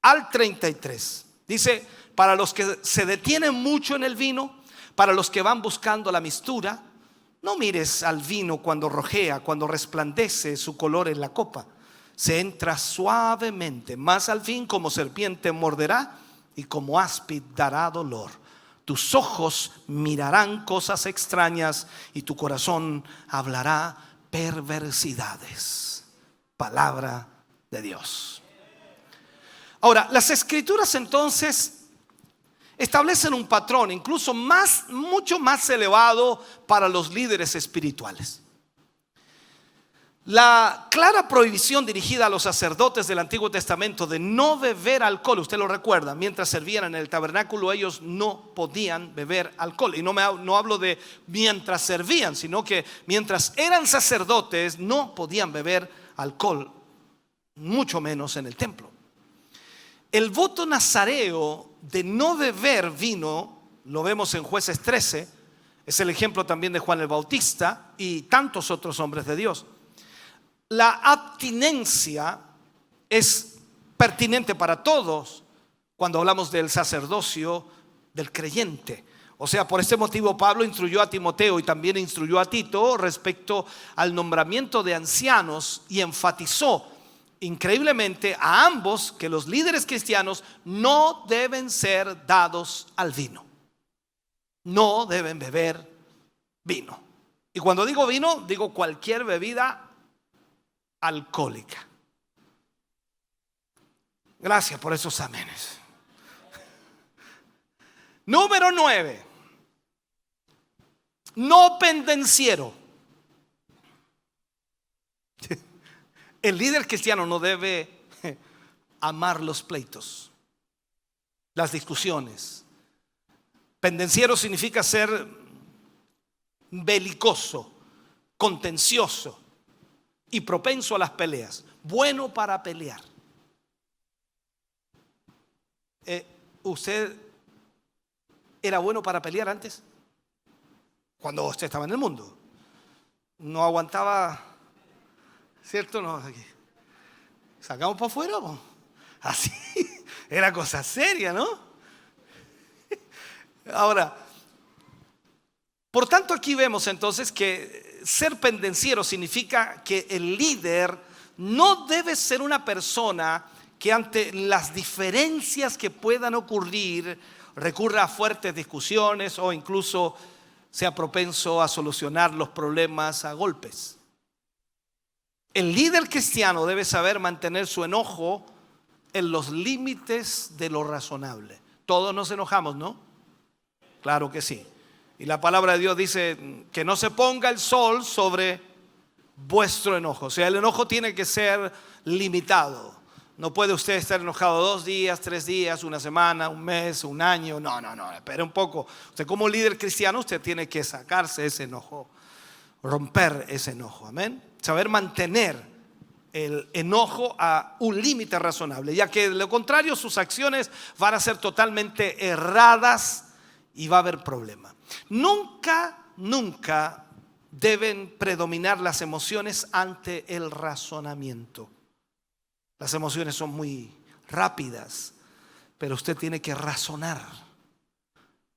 al 33. Dice: para los que se detienen mucho en el vino, para los que van buscando la mistura, no mires al vino cuando rojea, cuando resplandece su color en la copa. Se entra suavemente, mas al fin como serpiente morderá y como áspid dará dolor. Tus ojos mirarán cosas extrañas y tu corazón hablará perversidades. Palabra de Dios. Ahora, las escrituras entonces establecen un patrón incluso mucho más elevado para los líderes espirituales. La clara prohibición dirigida a los sacerdotes del Antiguo Testamento de no beber alcohol, usted lo recuerda, mientras servían en el tabernáculo ellos no podían beber alcohol. Y no hablo de mientras servían, sino que mientras eran sacerdotes no podían beber alcohol, mucho menos en el templo. El voto nazareo de no beber vino, lo vemos en Jueces 13, es el ejemplo también de Juan el Bautista y tantos otros hombres de Dios. La abstinencia es pertinente para todos cuando hablamos del sacerdocio del creyente. O sea, por este motivo Pablo instruyó a Timoteo y también instruyó a Tito respecto al nombramiento de ancianos y enfatizó increíblemente a ambos que los líderes cristianos no deben ser dados al vino. No deben beber vino. Y cuando digo vino, digo cualquier bebida alcohólica. Gracias por esos amenes. Número 9. No pendenciero. El líder cristiano no debe amar los pleitos, las discusiones. Pendenciero significa ser belicoso, contencioso y propenso a las peleas. Bueno para pelear. ¿Usted era bueno para pelear antes? Cuando usted estaba en el mundo. No aguantaba, ¿cierto? No, aquí. Sacamos para afuera, ¿no? Así. Era cosa seria, ¿no? Ahora, por tanto, aquí vemos entonces que ser pendenciero significa que el líder no debe ser una persona que ante las diferencias que puedan ocurrir recurra a fuertes discusiones o incluso sea propenso a solucionar los problemas a golpes. El líder cristiano debe saber mantener su enojo en los límites de lo razonable. Todos nos enojamos, ¿no? Claro que sí. Y la palabra de Dios dice que no se ponga el sol sobre vuestro enojo. O sea, el enojo tiene que ser limitado. No puede usted estar enojado 2 días, 3 días, una semana, un mes, un año. No, espere un poco. Usted como líder cristiano, usted tiene que sacarse ese enojo, romper ese enojo. Amén. Saber mantener el enojo a un límite razonable, ya que de lo contrario sus acciones van a ser totalmente erradas y va a haber problema. Nunca deben predominar las emociones ante el razonamiento. Las emociones son muy rápidas, pero usted tiene que razonar.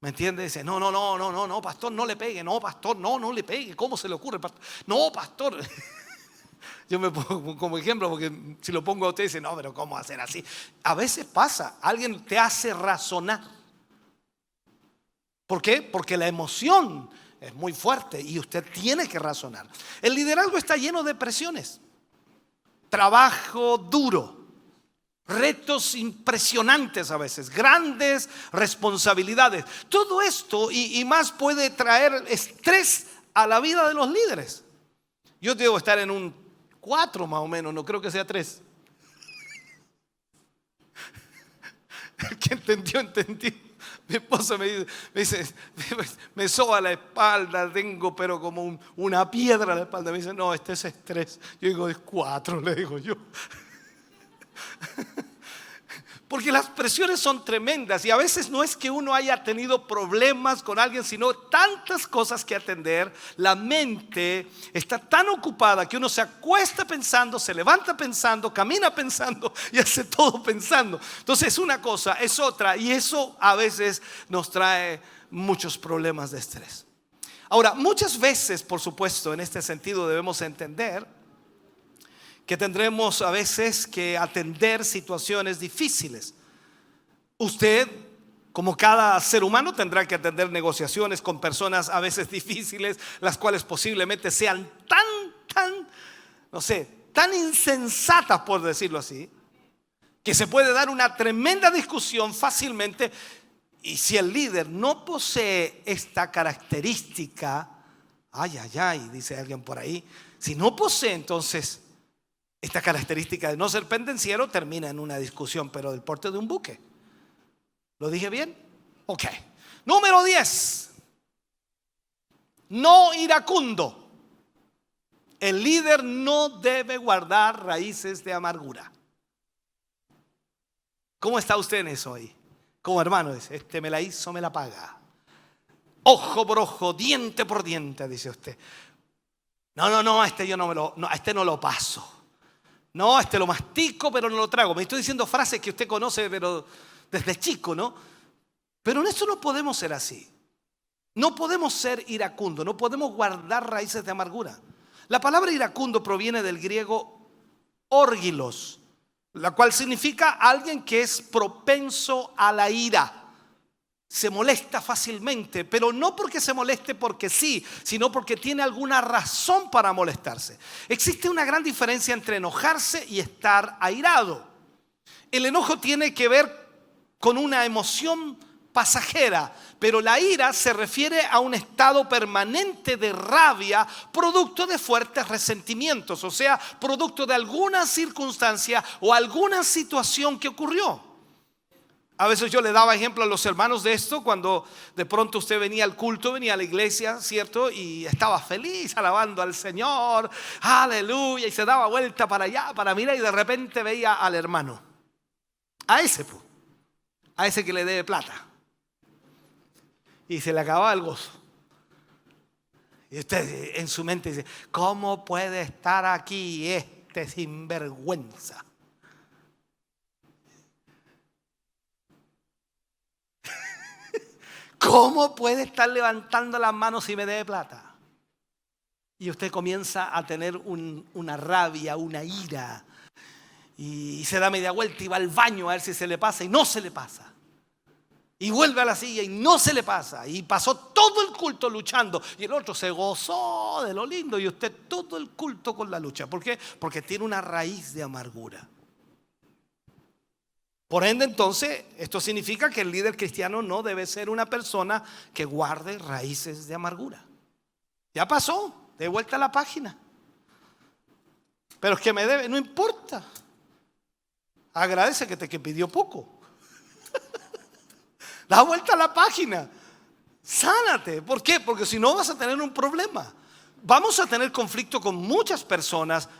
¿Me entiende? Dice, no, pastor, no le pegue. No, pastor, no le pegue. ¿Cómo se le ocurre, pastor? No, pastor. Yo me pongo como ejemplo porque si lo pongo a usted dice, no, pero ¿cómo hacer así? A veces pasa, alguien te hace razonar. ¿Por qué? Porque la emoción es muy fuerte y usted tiene que razonar. El liderazgo está lleno de presiones, trabajo duro, retos impresionantes a veces, grandes responsabilidades. Todo esto y más puede traer estrés a la vida de los líderes. Yo debo estar en un 4 más o menos, no creo que sea 3. El que entendió. Mi esposa me dice, me soba la espalda, tengo pero como una piedra en la espalda. Me dice, no, este es estrés. Yo digo, es 4, le digo yo. Porque las presiones son tremendas y a veces no es que uno haya tenido problemas con alguien, sino tantas cosas que atender. La mente está tan ocupada que uno se acuesta pensando, se levanta pensando, camina pensando y hace todo pensando. Entonces una cosa es otra y eso a veces nos trae muchos problemas de estrés. Ahora, muchas veces, por supuesto, en este sentido debemos entender que tendremos a veces que atender situaciones difíciles. Usted, como cada ser humano, tendrá que atender negociaciones con personas a veces difíciles, las cuales posiblemente sean tan insensatas, por decirlo así, que se puede dar una tremenda discusión fácilmente. Y si el líder no posee esta característica, dice alguien por ahí, si no posee entonces esta característica de no ser pendenciero, termina en una discusión, pero del porte de un buque. ¿Lo dije bien? Ok. Número 10. No iracundo. El líder no debe guardar raíces de amargura. ¿Cómo está usted en eso ahí? Como hermano dice, este me la hizo, me la paga. Ojo por ojo, diente por diente, dice usted. No, este no lo paso. No, este lo mastico, pero no lo trago. Me estoy diciendo frases que usted conoce, pero desde chico, ¿no? Pero en eso no podemos ser así. No podemos ser iracundo, no podemos guardar raíces de amargura. La palabra iracundo proviene del griego órgilos, la cual significa alguien que es propenso a la ira. Se molesta fácilmente, pero no porque se moleste porque sí, sino porque tiene alguna razón para molestarse. Existe una gran diferencia entre enojarse y estar airado. El enojo tiene que ver con una emoción pasajera, pero la ira se refiere a un estado permanente de rabia, producto de fuertes resentimientos, o sea, producto de alguna circunstancia o alguna situación que ocurrió. A veces yo le daba ejemplo a los hermanos de esto cuando de pronto usted venía al culto, venía a la iglesia, ¿cierto? Y estaba feliz alabando al Señor, aleluya, y se daba vuelta para allá, para mirar y de repente veía al hermano, a ese que le debe plata. Y se le acababa el gozo. Y usted en su mente dice, ¿cómo puede estar aquí este sinvergüenza? ¿Cómo puede estar levantando las manos si me debe plata? Y usted comienza a tener una rabia, una ira. Y se da media vuelta y va al baño a ver si se le pasa y no se le pasa. Y vuelve a la silla y no se le pasa. Y pasó todo el culto luchando. Y el otro se gozó de lo lindo. Y usted todo el culto con la lucha. ¿Por qué? Porque tiene una raíz de amargura. Por ende, entonces, esto significa que el líder cristiano no debe ser una persona que guarde raíces de amargura. Ya pasó, de vuelta a la página. Pero es que me debe, no importa. Agradece que pidió poco. Da vuelta a la página. Sánate. ¿Por qué? Porque si no vas a tener un problema. Vamos a tener conflicto con muchas personas,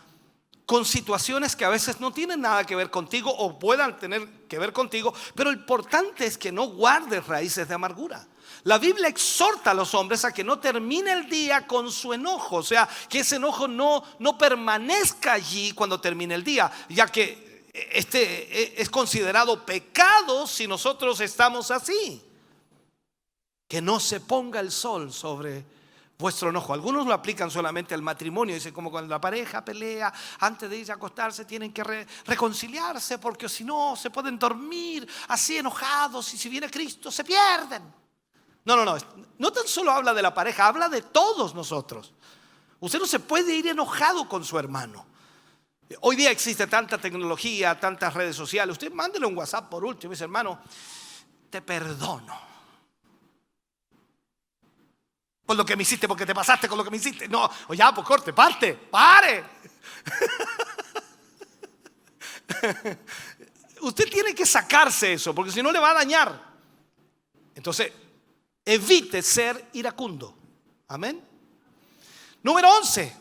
con situaciones que a veces no tienen nada que ver contigo o puedan tener que ver contigo, pero lo importante es que no guardes raíces de amargura. La Biblia exhorta a los hombres a que no termine el día con su enojo, o sea, que ese enojo no permanezca allí cuando termine el día, ya que este es considerado pecado si nosotros estamos así. Que no se ponga el sol sobre vuestro enojo. Algunos lo aplican solamente al matrimonio. Dicen como cuando la pareja pelea, antes de irse a acostarse tienen que reconciliarse, porque si no se pueden dormir así enojados, y si viene Cristo se pierden. No tan solo habla de la pareja, habla de todos nosotros. Usted no se puede ir enojado con su hermano. Hoy día existe tanta tecnología, tantas redes sociales. Usted mándele un WhatsApp por último y dice: hermano, te perdono por lo que me hiciste, porque te pasaste con lo que me hiciste. No, o ya, pues corte, pare. Usted tiene que sacarse eso, porque si no le va a dañar. Entonces, evite ser iracundo. Amén. Número 11.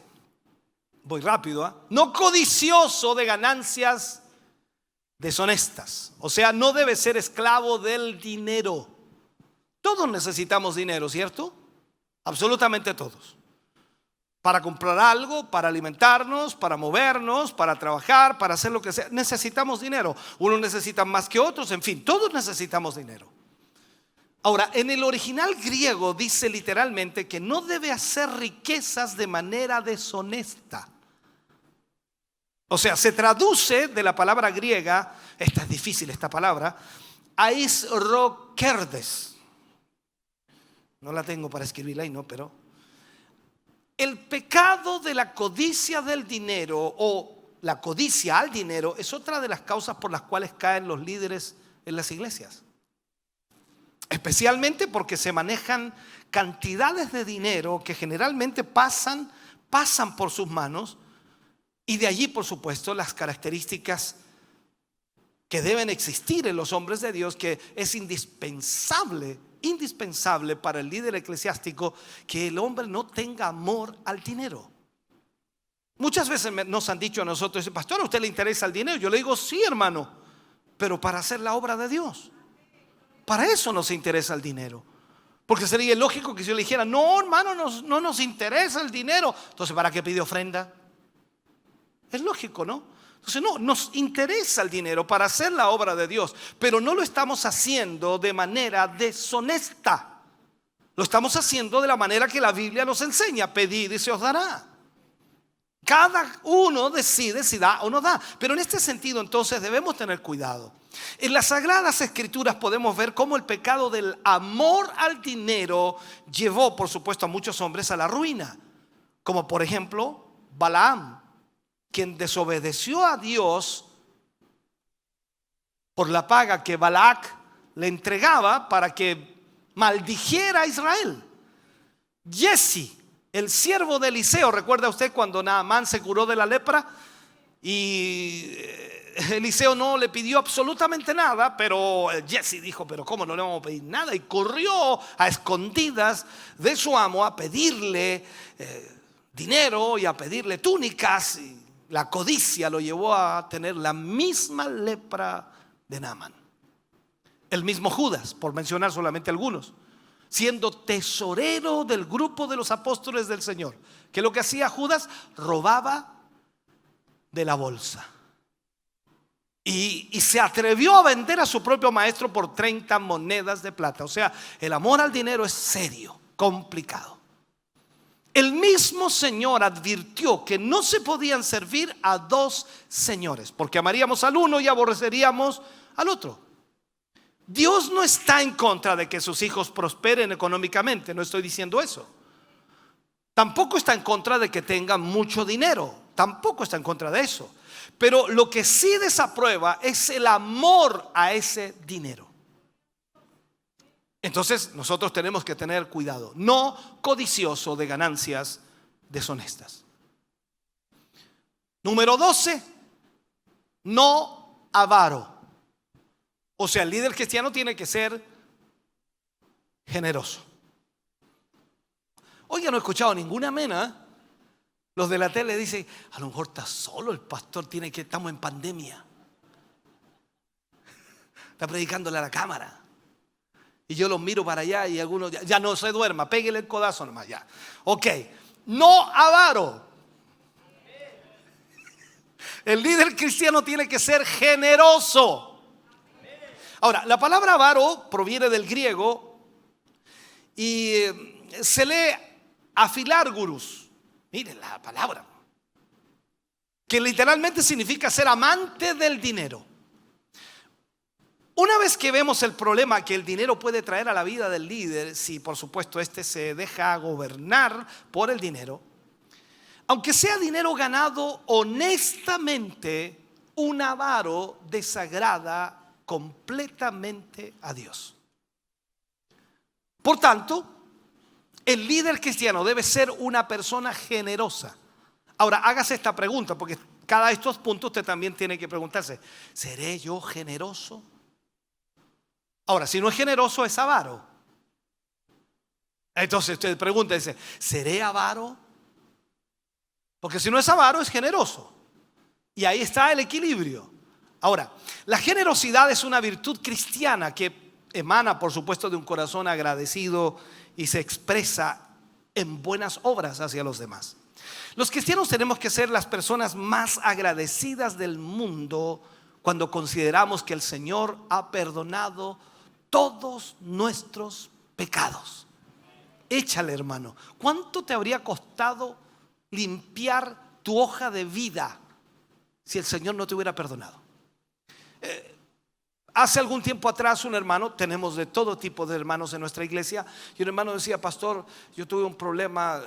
Voy rápido, no codicioso de ganancias deshonestas. O sea, no debe ser esclavo del dinero. Todos necesitamos dinero, ¿cierto? Absolutamente todos. Para comprar algo, para alimentarnos, para movernos, para trabajar, para hacer lo que sea. Necesitamos dinero. Unos necesitan más que otros, en fin, todos necesitamos dinero. Ahora, en el original griego dice literalmente que no debe hacer riquezas de manera deshonesta. O sea, se traduce de la palabra griega, esta es difícil esta palabra, aisrokerdes. No la tengo para escribirla ahí, no, pero el pecado de la codicia del dinero o la codicia al dinero es otra de las causas por las cuales caen los líderes en las iglesias. Especialmente porque se manejan cantidades de dinero que generalmente pasan por sus manos. Y de allí, por supuesto, las características que deben existir en los hombres de Dios, que es indispensable para el líder eclesiástico que el hombre no tenga amor al dinero. Muchas veces nos han dicho a nosotros: pastor, ¿a usted le interesa el dinero? Yo le digo: sí, hermano, pero para hacer la obra de Dios. Para eso nos interesa el dinero. Porque sería ilógico que si yo le dijera: no, hermano, no nos interesa el dinero. Entonces, ¿para qué pide ofrenda? Es lógico, ¿no? Entonces, no, nos interesa el dinero para hacer la obra de Dios, pero no lo estamos haciendo de manera deshonesta. Lo estamos haciendo de la manera que la Biblia nos enseña: pedid y se os dará. Cada uno decide si da o no da. Pero en este sentido, entonces, debemos tener cuidado. En las Sagradas Escrituras podemos ver cómo el pecado del amor al dinero llevó, por supuesto, a muchos hombres a la ruina. Como por ejemplo, Balaam, quien desobedeció a Dios por la paga que Balac le entregaba para que maldijera a Israel. Jesse, el siervo de Eliseo, ¿recuerda usted cuando Naamán se curó de la lepra? Y Eliseo no le pidió absolutamente nada, pero Jesse dijo: pero ¿cómo no le vamos a pedir nada? Y corrió a escondidas de su amo a pedirle dinero y a pedirle túnicas. Y la codicia lo llevó a tener la misma lepra de Naamán. El mismo Judas, por mencionar solamente algunos, siendo tesorero del grupo de los apóstoles del Señor. ¿Qué es lo que hacía Judas? Robaba de la bolsa. Y se atrevió a vender a su propio maestro por 30 monedas de plata. O sea, el amor al dinero es serio, complicado. El mismo Señor advirtió que no se podían servir a dos señores, porque amaríamos al uno y aborreceríamos al otro. Dios no está en contra de que sus hijos prosperen económicamente, no estoy diciendo eso. Tampoco está en contra de que tengan mucho dinero, tampoco está en contra de eso. Pero lo que sí desaprueba es el amor a ese dinero. Entonces nosotros tenemos que tener cuidado, no codicioso de ganancias deshonestas. Número 12, no avaro. O sea, el líder cristiano tiene que ser generoso. Oiga, no he escuchado ninguna amena. Los de la tele dicen, a lo mejor está solo el pastor, estamos en pandemia. Está predicándole a la cámara. Y yo los miro para allá y algunos, ya no se duerma, péguele el codazo nomás ya. Ok, no avaro. El líder cristiano tiene que ser generoso. Ahora, la palabra avaro proviene del griego y se lee afilargurus. Miren la palabra, que literalmente significa ser amante del dinero. Una vez que vemos el problema que el dinero puede traer a la vida del líder, si por supuesto este se deja gobernar por el dinero, aunque sea dinero ganado honestamente, un avaro desagrada completamente a Dios. Por tanto, el líder cristiano debe ser una persona generosa. Ahora, hágase esta pregunta, porque cada de estos puntos usted también tiene que preguntarse, ¿seré yo generoso? Ahora, si no es generoso, es avaro. Entonces usted pregunta, dice, ¿seré avaro? Porque si no es avaro, es generoso. Y ahí está el equilibrio. Ahora, la generosidad es una virtud cristiana que emana, por supuesto, de un corazón agradecido y se expresa en buenas obras hacia los demás. Los cristianos tenemos que ser las personas más agradecidas del mundo cuando consideramos que el Señor ha perdonado todos nuestros pecados. Échale, hermano. ¿Cuánto te habría costado limpiar tu hoja de vida si el Señor no te hubiera perdonado? Hace algún tiempo atrás un hermano, tenemos de todo tipo de hermanos en nuestra iglesia, y un hermano decía, pastor, yo tuve un problema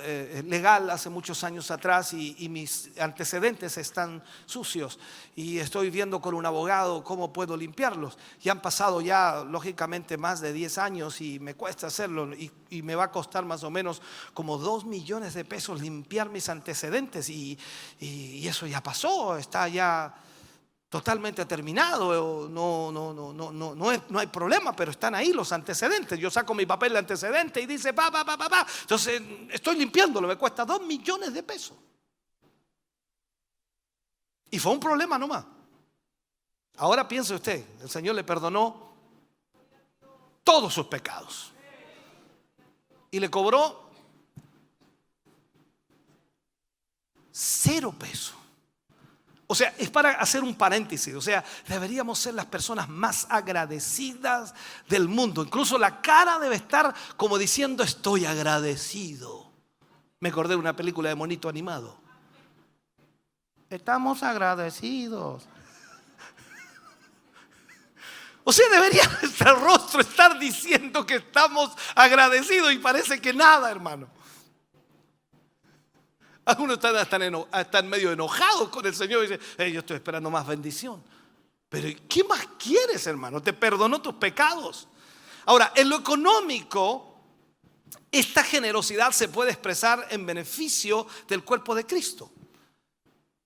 legal hace muchos años atrás y mis antecedentes están sucios y estoy viendo con un abogado cómo puedo limpiarlos. Y han pasado ya lógicamente más de 10 años y me cuesta hacerlo y me va a costar más o menos como 2 millones de pesos limpiar mis antecedentes y eso ya pasó, está ya totalmente terminado, no hay problema, pero están ahí los antecedentes. Yo saco mi papel de antecedente y dice pa. Entonces estoy limpiándolo, me cuesta 2 millones de pesos. Y fue un problema nomás. Ahora piense usted, el Señor le perdonó todos sus pecados y le cobró 0 pesos. O sea, es para hacer un paréntesis. O sea, deberíamos ser las personas más agradecidas del mundo. Incluso la cara debe estar como diciendo, estoy agradecido. Me acordé de una película de monito animado. Estamos agradecidos. O sea, debería nuestro rostro estar diciendo que estamos agradecidos y parece que nada, hermano. Algunos están medio enojados con el Señor y dicen, yo estoy esperando más bendición. Pero ¿qué más quieres, hermano? Te perdonó tus pecados. Ahora, en lo económico, esta generosidad se puede expresar en beneficio del cuerpo de Cristo.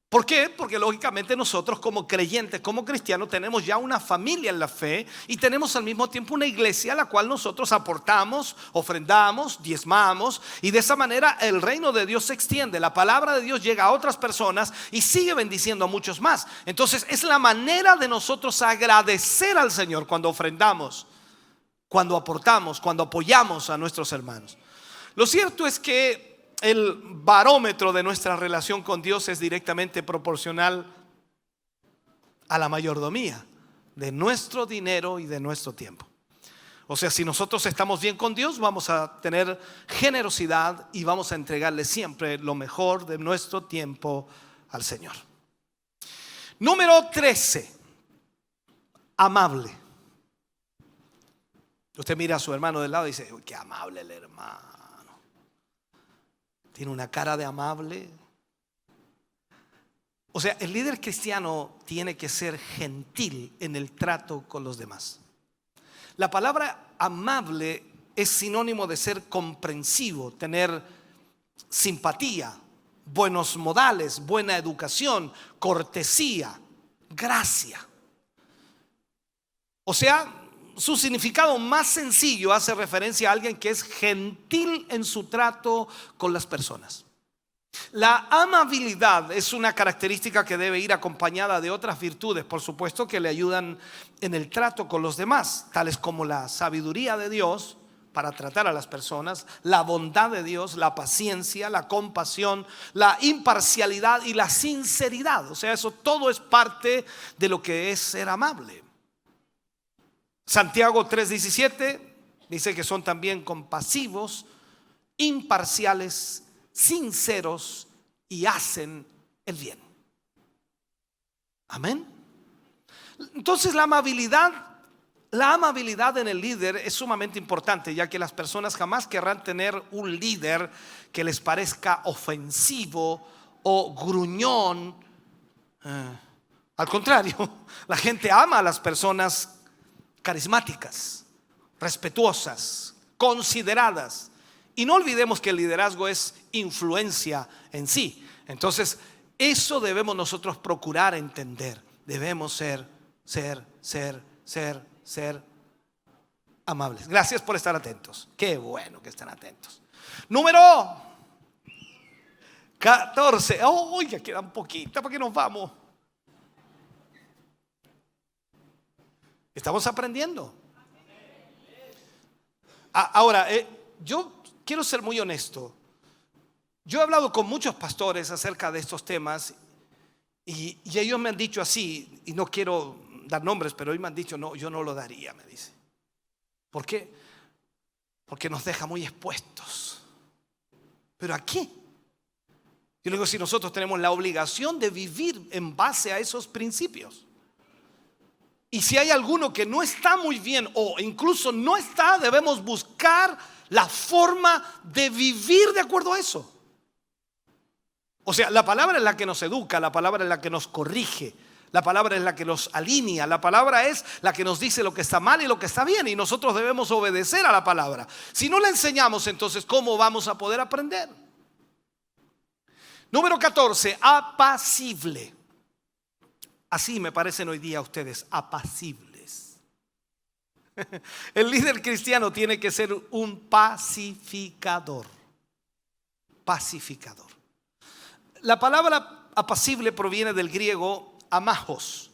¿Por qué? Porque lógicamente nosotros como creyentes, como cristianos, tenemos ya una familia en la fe y tenemos al mismo tiempo una iglesia a la cual nosotros aportamos, ofrendamos, diezmamos, y de esa manera el reino de Dios se extiende, la palabra de Dios llega a otras personas y sigue bendiciendo a muchos más. Entonces es la manera de nosotros agradecer al Señor cuando ofrendamos, cuando aportamos, cuando apoyamos a nuestros hermanos. Lo cierto es que el barómetro de nuestra relación con Dios es directamente proporcional a la mayordomía de nuestro dinero y de nuestro tiempo. O sea, si nosotros estamos bien con Dios, vamos a tener generosidad y vamos a entregarle siempre lo mejor de nuestro tiempo al Señor. Número 13, amable. Usted mira a su hermano del lado y dice: uy, qué amable el hermano. Tiene una cara de amable. O sea, el líder cristiano tiene que ser gentil en el trato con los demás. La palabra amable es sinónimo de ser comprensivo, tener simpatía, buenos modales, buena educación, cortesía, gracia. O sea, su significado más sencillo hace referencia a alguien que es gentil en su trato con las personas. La amabilidad es una característica que debe ir acompañada de otras virtudes, por supuesto, que le ayudan en el trato con los demás, tales como la sabiduría de Dios para tratar a las personas, la bondad de Dios, la paciencia, la compasión, la imparcialidad y la sinceridad. O sea, eso todo es parte de lo que es ser amable. Santiago 3:17 dice que son también compasivos, imparciales, sinceros y hacen el bien. Amén. Entonces la amabilidad en el líder es sumamente importante, ya que las personas jamás querrán tener un líder que les parezca ofensivo o gruñón. Al contrario, la gente ama a las personas carismáticas, respetuosas, consideradas. Y no olvidemos que el liderazgo es influencia en sí. Entonces, eso debemos nosotros procurar entender. Debemos ser amables. Gracias por estar atentos. Qué bueno que estén atentos. Número 14. Oh, ya queda un poquito para que nos vamos. Estamos aprendiendo. Ahora, yo quiero ser muy honesto. Yo he hablado con muchos pastores acerca de estos temas y ellos me han dicho así, y no quiero dar nombres, pero ellos me han dicho: no, yo no lo daría, me dice. ¿Por qué? Porque nos deja muy expuestos. ¿Pero a qué? Yo le digo: si nosotros tenemos la obligación de vivir en base a esos principios. Y si hay alguno que no está muy bien o incluso no está, debemos buscar la forma de vivir de acuerdo a eso. O sea, la palabra es la que nos educa, la palabra es la que nos corrige, la palabra es la que nos alinea, la palabra es la que nos dice lo que está mal y lo que está bien, y nosotros debemos obedecer a la palabra. Si no la enseñamos, entonces ¿cómo vamos a poder aprender? Número 14, apacible. Así me parecen hoy día ustedes, apacibles. El líder cristiano tiene que ser un pacificador. Pacificador. La palabra apacible proviene del griego amajos,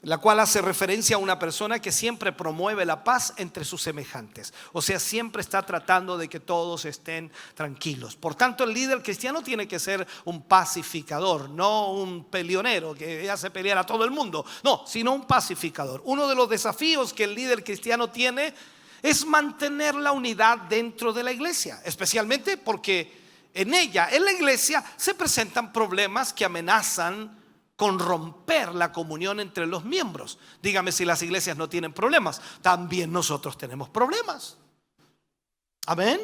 la cual hace referencia a una persona que siempre promueve la paz entre sus semejantes. O sea, siempre está tratando de que todos estén tranquilos. Por tanto, el líder cristiano tiene que ser un pacificador, no un peleonero que hace pelear a todo el mundo. No, sino un pacificador. Uno de los desafíos que el líder cristiano tiene es mantener la unidad dentro de la iglesia, especialmente porque en la iglesia, se presentan problemas que amenazan con romper la comunión entre los miembros. Dígame si las iglesias no tienen problemas. También nosotros tenemos problemas. Amén.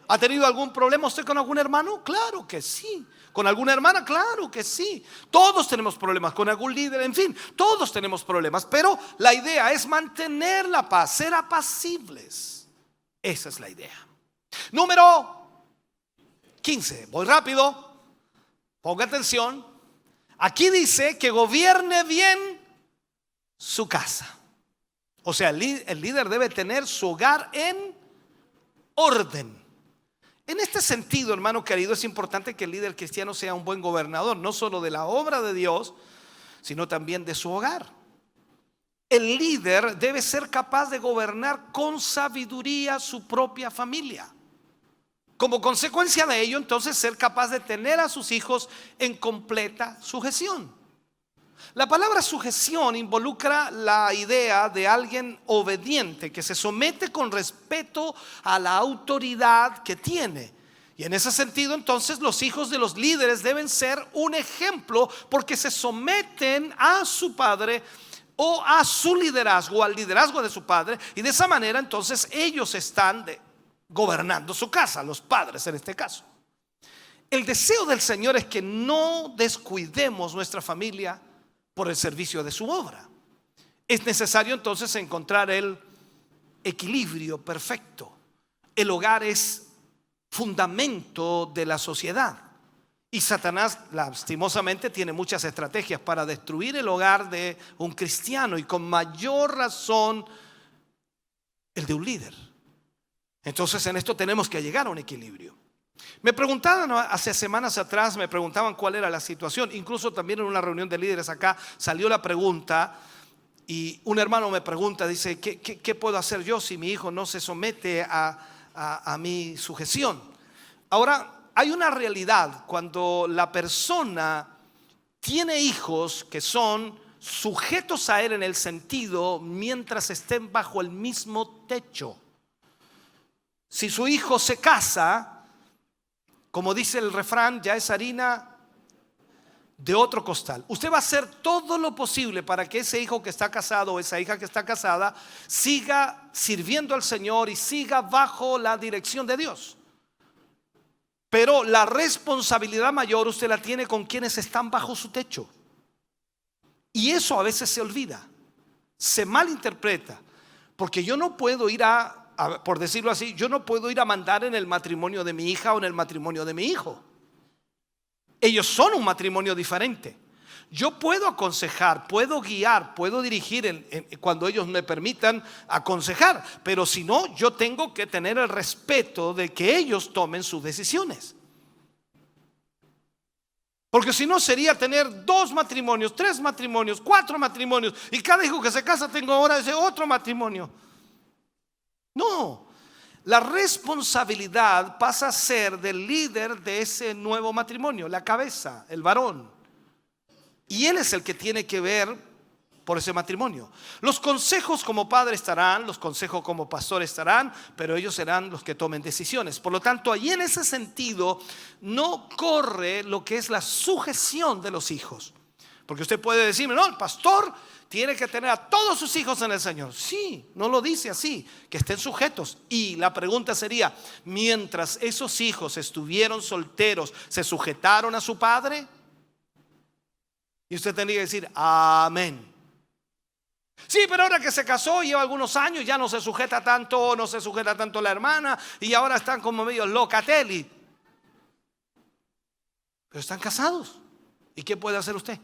¿Ha tenido algún problema usted con algún hermano? Claro que sí. ¿Con alguna hermana? Claro que sí. Todos tenemos problemas. ¿Con algún líder? En fin, todos tenemos problemas. Pero la idea es mantener la paz, ser apacibles. Esa es la idea. Número 15. Voy rápido. Ponga atención. Aquí dice que gobierne bien su casa. O sea, el líder debe tener su hogar en orden. En este sentido, hermano querido, es importante que el líder cristiano sea un buen gobernador, no solo de la obra de Dios, sino también de su hogar. El líder debe ser capaz de gobernar con sabiduría su propia familia. Como consecuencia de ello, entonces, ser capaz de tener a sus hijos en completa sujeción. La palabra sujeción involucra la idea de alguien obediente que se somete con respeto a la autoridad que tiene. Y en ese sentido, entonces, los hijos de los líderes deben ser un ejemplo porque se someten a su padre o a su liderazgo, al liderazgo de su padre, y de esa manera entonces ellos están gobernando su casa, los padres en este caso. El deseo del Señor es que no descuidemos nuestra familia por el servicio de su obra. Es necesario entonces encontrar el equilibrio perfecto. El hogar es fundamento de la sociedad. Y Satanás lastimosamente tiene muchas estrategias para destruir el hogar de un cristiano, y con mayor razón el de un líder. Entonces en esto tenemos que llegar a un equilibrio. Me preguntaban hace semanas atrás, me preguntaban cuál era la situación. Incluso también en una reunión de líderes acá salió la pregunta, y un hermano me pregunta, dice, ¿qué puedo hacer yo si mi hijo no se somete a mi sujeción? Ahora, hay una realidad cuando la persona tiene hijos que son sujetos a él en el sentido mientras estén bajo el mismo techo. Si su hijo se casa, como dice el refrán, ya es harina de otro costal. Usted va a hacer todo lo posible para que ese hijo que está casado o esa hija que está casada siga sirviendo al Señor y siga bajo la dirección de Dios. Pero la responsabilidad mayor usted la tiene con quienes están bajo su techo. Y eso a veces se olvida, se malinterpreta, porque yo no puedo ir por decirlo así, yo no puedo ir a mandar en el matrimonio de mi hija o en el matrimonio de mi hijo. Ellos son un matrimonio diferente. Yo puedo aconsejar, puedo guiar, puedo dirigir cuando ellos me permitan aconsejar, pero si no, yo tengo que tener el respeto de que ellos tomen sus decisiones. Porque si no sería tener 2 matrimonios, 3 matrimonios, 4 matrimonios, y cada hijo que se casa tengo ahora ese otro matrimonio. No, la responsabilidad pasa a ser del líder de ese nuevo matrimonio, la cabeza, el varón. Y él es el que tiene que ver por ese matrimonio. Los consejos como padre estarán, los consejos como pastor estarán, pero ellos serán los que tomen decisiones. Por lo tanto, ahí en ese sentido no corre lo que es la sujeción de los hijos. Porque usted puede decirme, no, el pastor tiene que tener a todos sus hijos en el Señor. Sí, no lo dice así, que estén sujetos. Y la pregunta sería, mientras esos hijos estuvieron solteros, ¿se sujetaron a su padre? Y usted tendría que decir, amén. Sí, pero ahora que se casó, lleva algunos años, ya no se sujeta tanto, no se sujeta tanto la hermana, y ahora están como medio locatelli. Pero están casados. ¿Y qué puede hacer usted?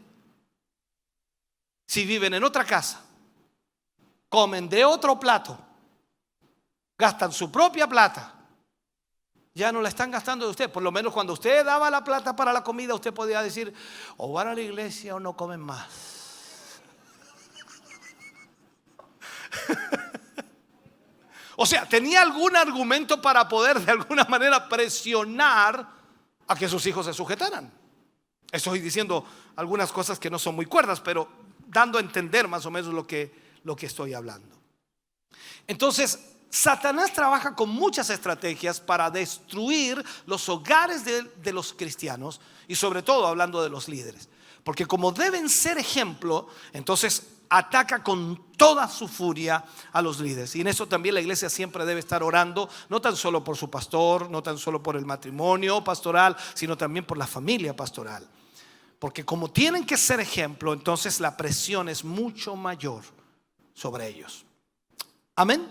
Si viven en otra casa, comen de otro plato, gastan su propia plata, ya no la están gastando de usted. Por lo menos cuando usted daba la plata para la comida, usted podía decir, o van a la iglesia o no comen más. O sea, tenía algún argumento para poder de alguna manera presionar a que sus hijos se sujetaran. Estoy diciendo algunas cosas que no son muy cuerdas, pero dando a entender más o menos lo que estoy hablando. Entonces, Satanás trabaja con muchas estrategias para destruir los hogares de los cristianos, y sobre todo hablando de los líderes. Porque como deben ser ejemplo, entonces ataca con toda su furia a los líderes. Y en eso también la iglesia siempre debe estar orando, no tan solo por su pastor, no tan solo por el matrimonio pastoral, sino también por la familia pastoral. Porque como tienen que ser ejemplo, entonces la presión es mucho mayor sobre ellos. Amén.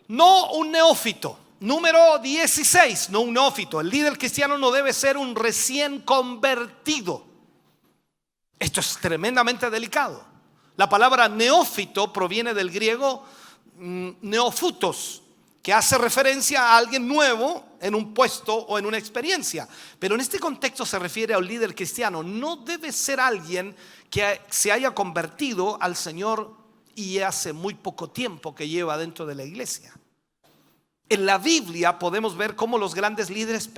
No un neófito. Número 16, no un neófito. El líder cristiano no debe ser un recién convertido. Esto es tremendamente delicado. La palabra neófito proviene del griego neofutos, que hace referencia a alguien nuevo en un puesto o en una experiencia. Pero en este contexto se refiere a un líder cristiano. No debe ser alguien que se haya convertido al Señor y hace muy poco tiempo que lleva dentro de la iglesia. En la Biblia podemos ver cómo los grandes líderes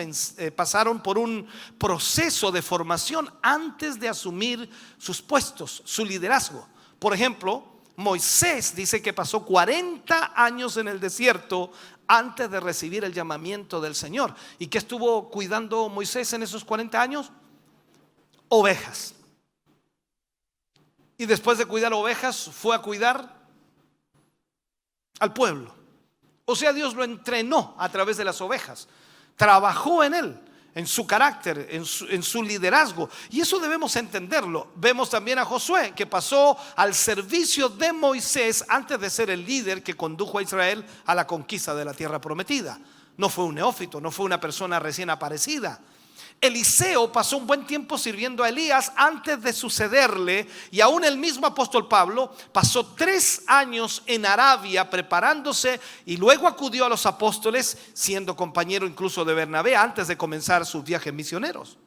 pasaron por un proceso de formación antes de asumir sus puestos, su liderazgo. Por ejemplo, Moisés dice que pasó 40 años en el desierto antes de recibir el llamamiento del Señor. ¿Y qué estuvo cuidando Moisés en esos 40 años? Ovejas. Y después de cuidar ovejas, fue a cuidar al pueblo. O sea, Dios lo entrenó a través de las ovejas. Trabajó en él, en su carácter, en su liderazgo. Y eso debemos entenderlo. Vemos también a Josué, que pasó al servicio de Moisés antes de ser el líder que condujo a Israel a la conquista de la tierra prometida. No fue un neófito, no fue una persona recién aparecida. Eliseo pasó un buen tiempo sirviendo a Elías antes de sucederle, y aún el mismo apóstol Pablo pasó 3 años en Arabia preparándose y luego acudió a los apóstoles, siendo compañero incluso de Bernabé antes de comenzar sus viajes misioneros.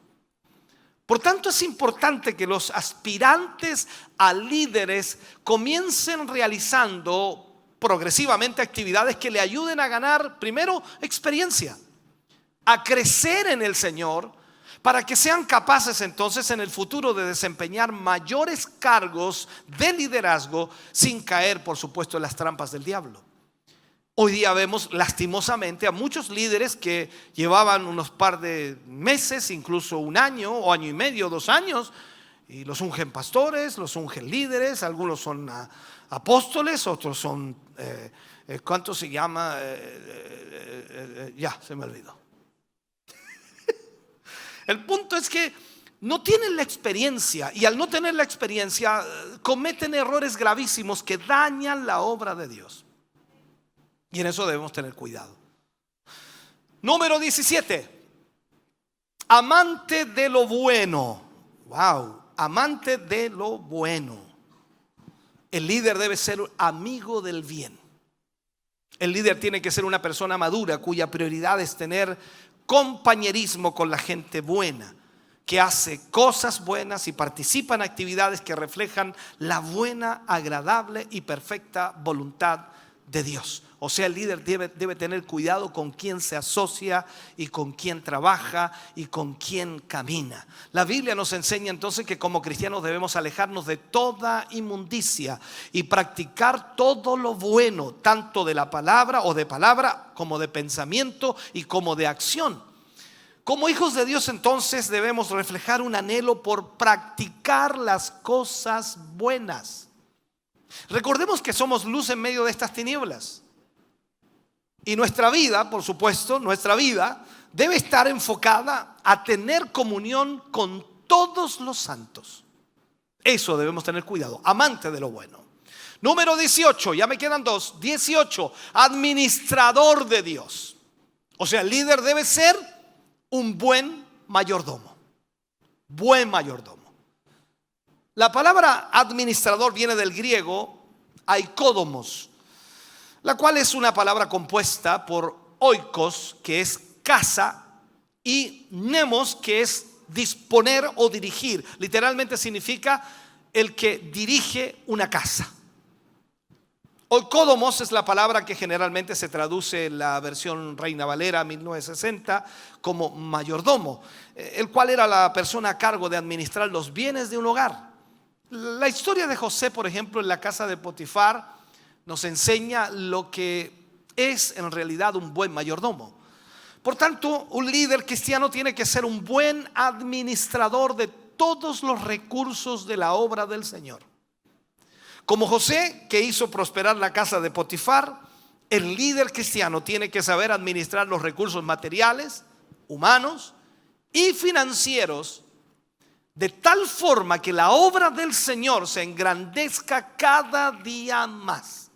Por tanto, es importante que los aspirantes a líderes comiencen realizando progresivamente actividades que le ayuden a ganar, primero, experiencia, a crecer en el Señor, para que sean capaces entonces en el futuro de desempeñar mayores cargos de liderazgo sin caer, por supuesto, en las trampas del diablo. Hoy día vemos lastimosamente a muchos líderes que llevaban unos par de meses, incluso 1 año o año y medio, 2 años, y los ungen pastores, los ungen líderes, algunos son apóstoles, otros son, ¿cuánto se llama? Ya, se me olvidó. El punto es que no tienen la experiencia, y al no tener la experiencia cometen errores gravísimos que dañan la obra de Dios. Y en eso debemos tener cuidado. Número 17. Amante de lo bueno. Wow, amante de lo bueno. El líder debe ser amigo del bien. El líder tiene que ser una persona madura cuya prioridad es tener compañerismo con la gente buena, que hace cosas buenas y participa en actividades que reflejan la buena, agradable y perfecta voluntad de Dios. O sea, el líder debe tener cuidado con quién se asocia y con quién trabaja y con quién camina. La Biblia nos enseña entonces que como cristianos debemos alejarnos de toda inmundicia y practicar todo lo bueno, tanto de la palabra o de palabra como de pensamiento y como de acción. Como hijos de Dios entonces debemos reflejar un anhelo por practicar las cosas buenas. Recordemos que somos luz en medio de estas tinieblas. Y nuestra vida, por supuesto, nuestra vida debe estar enfocada a tener comunión con todos los santos. Eso debemos tener cuidado, amante de lo bueno. Número 18, ya me quedan 2. 18, administrador de Dios. O sea, el líder debe ser un buen mayordomo. Buen mayordomo. La palabra administrador viene del griego oikodomos, la cual es una palabra compuesta por oikos, que es casa, y nemos, que es disponer o dirigir. Literalmente significa el que dirige una casa. Oikódomos es la palabra que generalmente se traduce en la versión Reina Valera 1960 como mayordomo, el cual era la persona a cargo de administrar los bienes de un hogar. La historia de José, por ejemplo, en la casa de Potifar, nos enseña lo que es en realidad un buen mayordomo. Por tanto, un líder cristiano tiene que ser un buen administrador de todos los recursos de la obra del Señor. Como José, que hizo prosperar la casa de Potifar, el líder cristiano tiene que saber administrar los recursos materiales, humanos y financieros, de tal forma que la obra del Señor se engrandezca cada día más.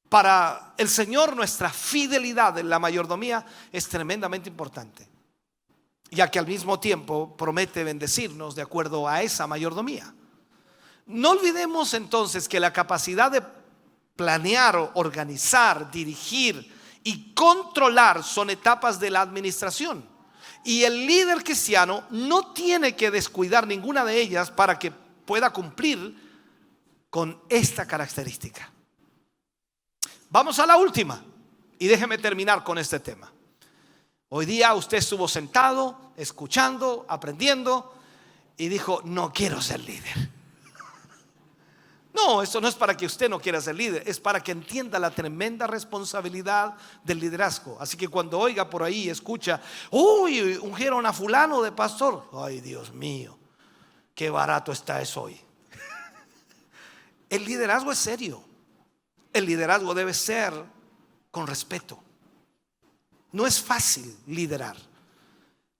Para el Señor, nuestra fidelidad en la mayordomía es tremendamente importante, ya que al mismo tiempo promete bendecirnos de acuerdo a esa mayordomía. No olvidemos entonces que la capacidad de planear, organizar, dirigir y controlar son etapas de la administración. Y el líder cristiano no tiene que descuidar ninguna de ellas para que pueda cumplir con esta característica. Vamos a la última y déjeme terminar con este tema. Hoy día usted estuvo sentado, escuchando, aprendiendo y dijo: no quiero ser líder. No, esto no es para que usted no quiera ser líder, es para que entienda la tremenda responsabilidad del liderazgo. Así que cuando oiga por ahí, escucha: uy, ungieron a fulano de pastor. Ay, Dios mío, qué barato está eso hoy. El liderazgo es serio. El liderazgo debe ser con respeto. No es fácil liderar.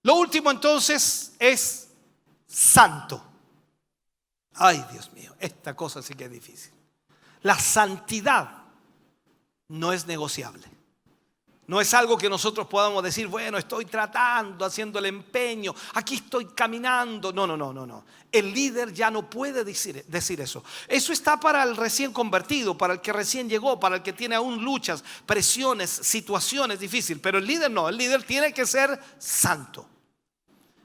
Lo último entonces es santo. Ay, Dios mío, esta cosa sí que es difícil. La santidad no es negociable. No es algo que nosotros podamos decir, bueno, estoy tratando, haciendo el empeño, aquí estoy caminando. No. El líder ya no puede decir eso. Eso está para el recién convertido, para el que recién llegó, para el que tiene aún luchas, presiones, situaciones difíciles. Pero el líder no, el líder tiene que ser santo.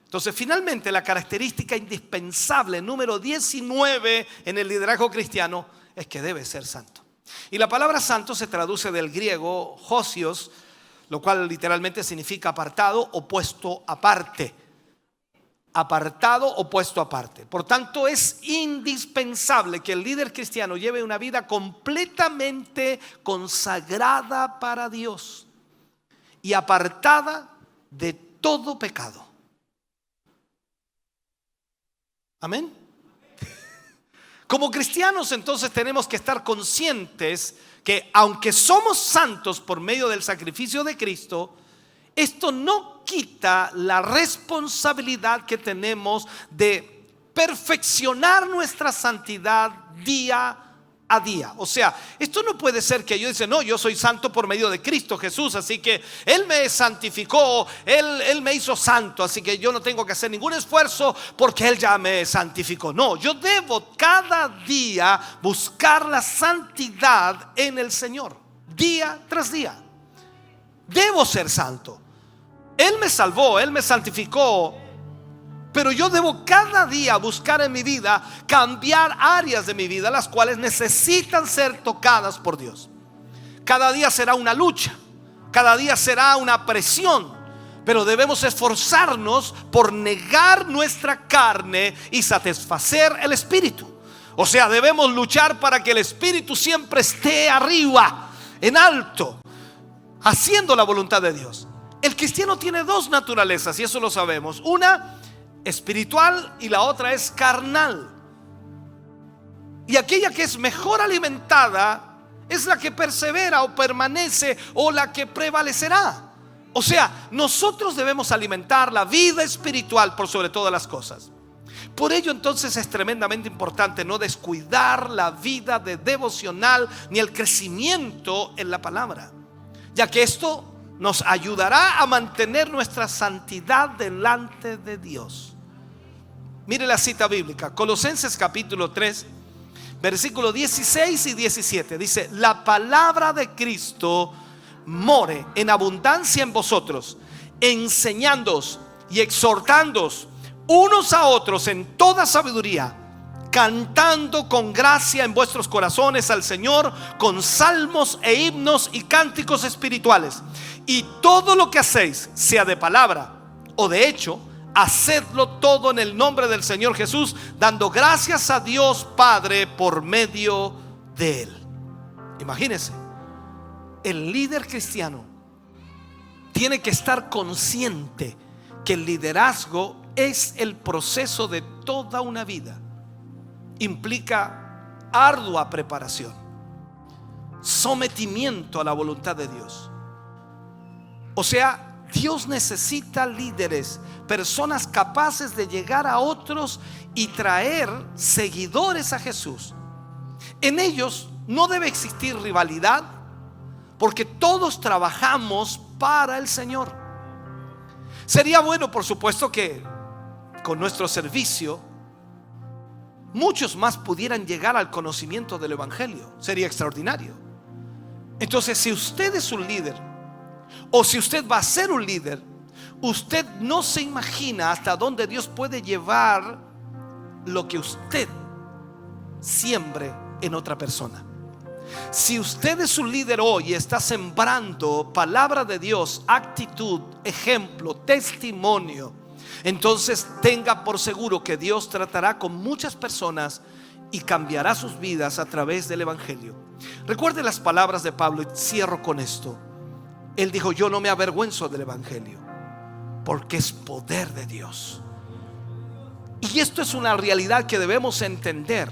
Entonces, finalmente, la característica indispensable número 19 en el liderazgo cristiano es que debe ser santo. Y la palabra santo se traduce del griego hosios, lo cual literalmente significa apartado o puesto aparte. Apartado o puesto aparte. Por tanto, es indispensable que el líder cristiano lleve una vida completamente consagrada para Dios y apartada de todo pecado. Amén. Como cristianos, entonces, tenemos que estar conscientes que aunque somos santos por medio del sacrificio de Cristo, esto no quita la responsabilidad que tenemos de perfeccionar nuestra santidad día a día. O sea, esto no puede ser que yo diga, no, yo soy santo por medio de Cristo Jesús, así que Él me santificó, Él me hizo santo, así que yo no tengo que hacer ningún esfuerzo porque Él ya me santificó. No, yo debo cada día buscar la santidad en el Señor, día tras día. Debo ser santo. Él me salvó, Él me santificó, pero yo debo cada día buscar en mi vida cambiar áreas de mi vida las cuales necesitan ser tocadas por Dios. Cada día será una lucha, cada día será una presión, pero debemos esforzarnos por negar nuestra carne y satisfacer el espíritu. O sea, debemos luchar para que el espíritu siempre esté arriba, en alto, haciendo la voluntad de Dios. El cristiano tiene dos naturalezas y eso lo sabemos. Una espiritual y la otra es carnal. Y aquella que es mejor alimentada es la que persevera o permanece o la que prevalecerá. O sea, nosotros debemos alimentar la vida espiritual por sobre todas las cosas. Por ello entonces es tremendamente importante no descuidar la vida de devocional ni el crecimiento en la palabra, ya que esto nos ayudará a mantener nuestra santidad delante de Dios. Mire la cita bíblica, Colosenses capítulo 3, versículos 16 y 17. Dice, la palabra de Cristo more en abundancia en vosotros, enseñándoos y exhortándoos unos a otros en toda sabiduría, cantando con gracia en vuestros corazones al Señor con salmos e himnos y cánticos espirituales. Y todo lo que hacéis, sea de palabra o de hecho, hacedlo todo en el nombre del Señor Jesús, dando gracias a Dios Padre por medio de Él. Imagínense, el líder cristiano tiene que estar consciente que el liderazgo es el proceso de toda una vida. Implica ardua preparación, sometimiento a la voluntad de Dios. O sea, Dios necesita líderes, personas capaces de llegar a otros y traer seguidores a Jesús. En ellos no debe existir rivalidad, porque todos trabajamos para el Señor. Sería bueno, por supuesto, que con nuestro servicio muchos más pudieran llegar al conocimiento del Evangelio. Sería extraordinario. Entonces, si usted es un líder, o si usted va a ser un líder, usted no se imagina hasta dónde Dios puede llevar lo que usted siembre en otra persona. Si usted es un líder hoy y está sembrando palabra de Dios, actitud, ejemplo, testimonio, entonces tenga por seguro que Dios tratará con muchas personas y cambiará sus vidas a través del Evangelio. Recuerde las palabras de Pablo y cierro con esto. Él dijo, yo no me avergüenzo del Evangelio, porque es poder de Dios. Y esto es una realidad que debemos entender.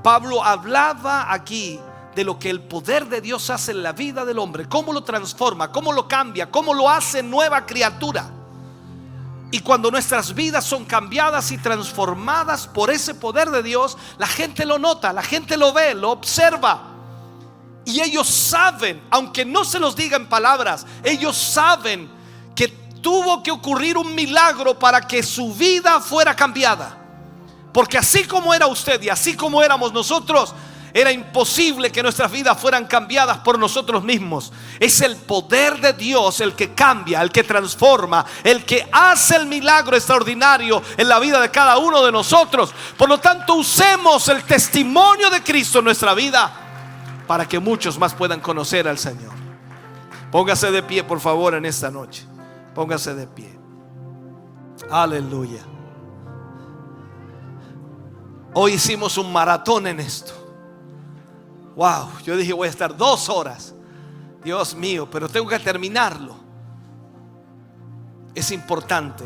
Pablo hablaba aquí de lo que el poder de Dios hace en la vida del hombre, cómo lo transforma, cómo lo cambia, cómo lo hace nueva criatura. Y cuando nuestras vidas son cambiadas y transformadas por ese poder de Dios, la gente lo nota, la gente lo ve, lo observa. Y ellos saben, aunque no se los diga en palabras, ellos saben que tuvo que ocurrir un milagro para que su vida fuera cambiada. Porque así como era usted y así como éramos nosotros, era imposible que nuestras vidas fueran cambiadas por nosotros mismos. Es el poder de Dios el que cambia, el que transforma, el que hace el milagro extraordinario en la vida de cada uno de nosotros. Por lo tanto, usemos el testimonio de Cristo en nuestra vida para que muchos más puedan conocer al Señor. Póngase de pie, por favor, en esta noche. Póngase de pie. Aleluya. Hoy hicimos un maratón en esto. Wow, yo dije voy a estar 2 horas. Dios mío, pero tengo que terminarlo. Es importante.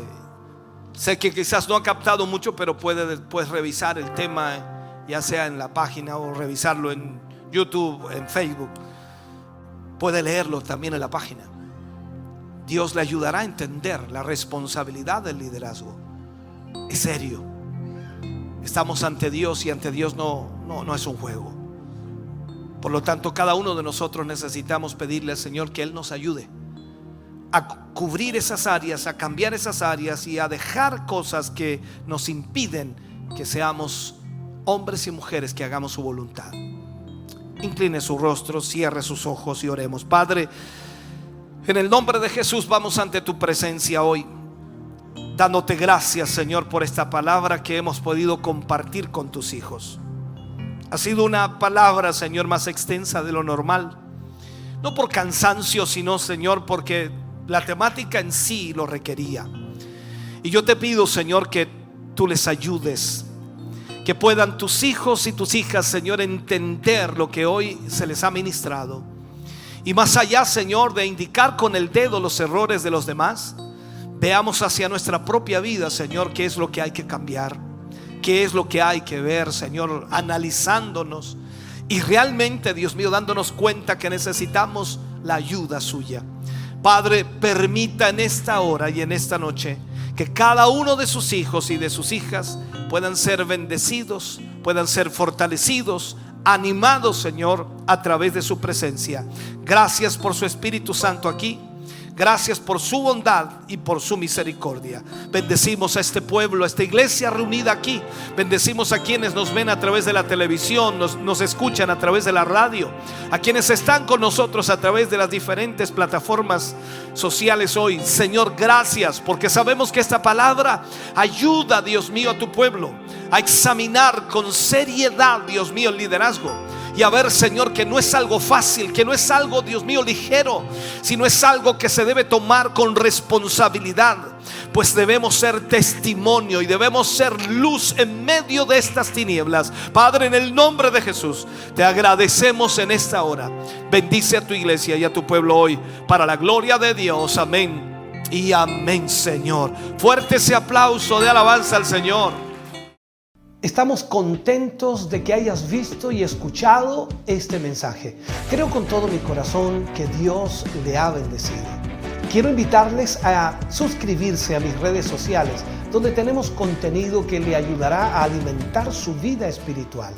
Sé que quizás no ha captado mucho, pero puede después revisar el tema, ya sea en la página o revisarlo en YouTube, en Facebook. Puede leerlo también en la página. Dios le ayudará a entender la responsabilidad del liderazgo. Es serio. Estamos ante Dios y ante Dios no es un juego. Por lo tanto, cada uno de nosotros necesitamos pedirle al Señor que Él nos ayude a cubrir esas áreas, a cambiar esas áreas y a dejar cosas que nos impiden que seamos hombres y mujeres que hagamos su voluntad. Incline su rostro, cierre sus ojos y oremos. Padre, en el nombre de Jesús vamos ante tu presencia hoy, dándote gracias, Señor, por esta palabra que hemos podido compartir con tus hijos. Ha sido una palabra, Señor, más extensa de lo normal. No por cansancio, sino, Señor, porque la temática en sí lo requería. Y yo te pido, Señor, que tú les ayudes, que puedan tus hijos y tus hijas, Señor, entender lo que hoy se les ha ministrado. Y más allá, Señor, de indicar con el dedo los errores de los demás, veamos hacia nuestra propia vida, Señor, qué es lo que hay que cambiar, qué es lo que hay que ver, Señor, analizándonos y realmente, Dios mío, dándonos cuenta que necesitamos la ayuda suya. Padre, permita en esta hora y en esta noche que cada uno de sus hijos y de sus hijas puedan ser bendecidos, puedan ser fortalecidos, animados, Señor, a través de su presencia. Gracias por su Espíritu Santo aquí. Gracias por su bondad y por su misericordia. Bendecimos a este pueblo, a esta iglesia reunida aquí. Bendecimos a quienes nos ven a través de la televisión, nos escuchan a través de la radio, a quienes están con nosotros a través de las diferentes plataformas sociales hoy. Señor, gracias, porque sabemos que esta palabra ayuda, Dios mío, a tu pueblo a examinar con seriedad, Dios mío, el liderazgo. Y a ver, Señor, que no es algo fácil, que no es algo, Dios mío, ligero, sino es algo que se debe tomar con responsabilidad. Pues debemos ser testimonio y debemos ser luz en medio de estas tinieblas. Padre, en el nombre de Jesús, te agradecemos en esta hora. Bendice a tu iglesia y a tu pueblo hoy, para la gloria de Dios. Amén y amén, Señor. Fuerte ese aplauso de alabanza al Señor. Estamos contentos de que hayas visto y escuchado este mensaje. Creo con todo mi corazón que Dios le ha bendecido. Quiero invitarles a suscribirse a mis redes sociales, donde tenemos contenido que le ayudará a alimentar su vida espiritual.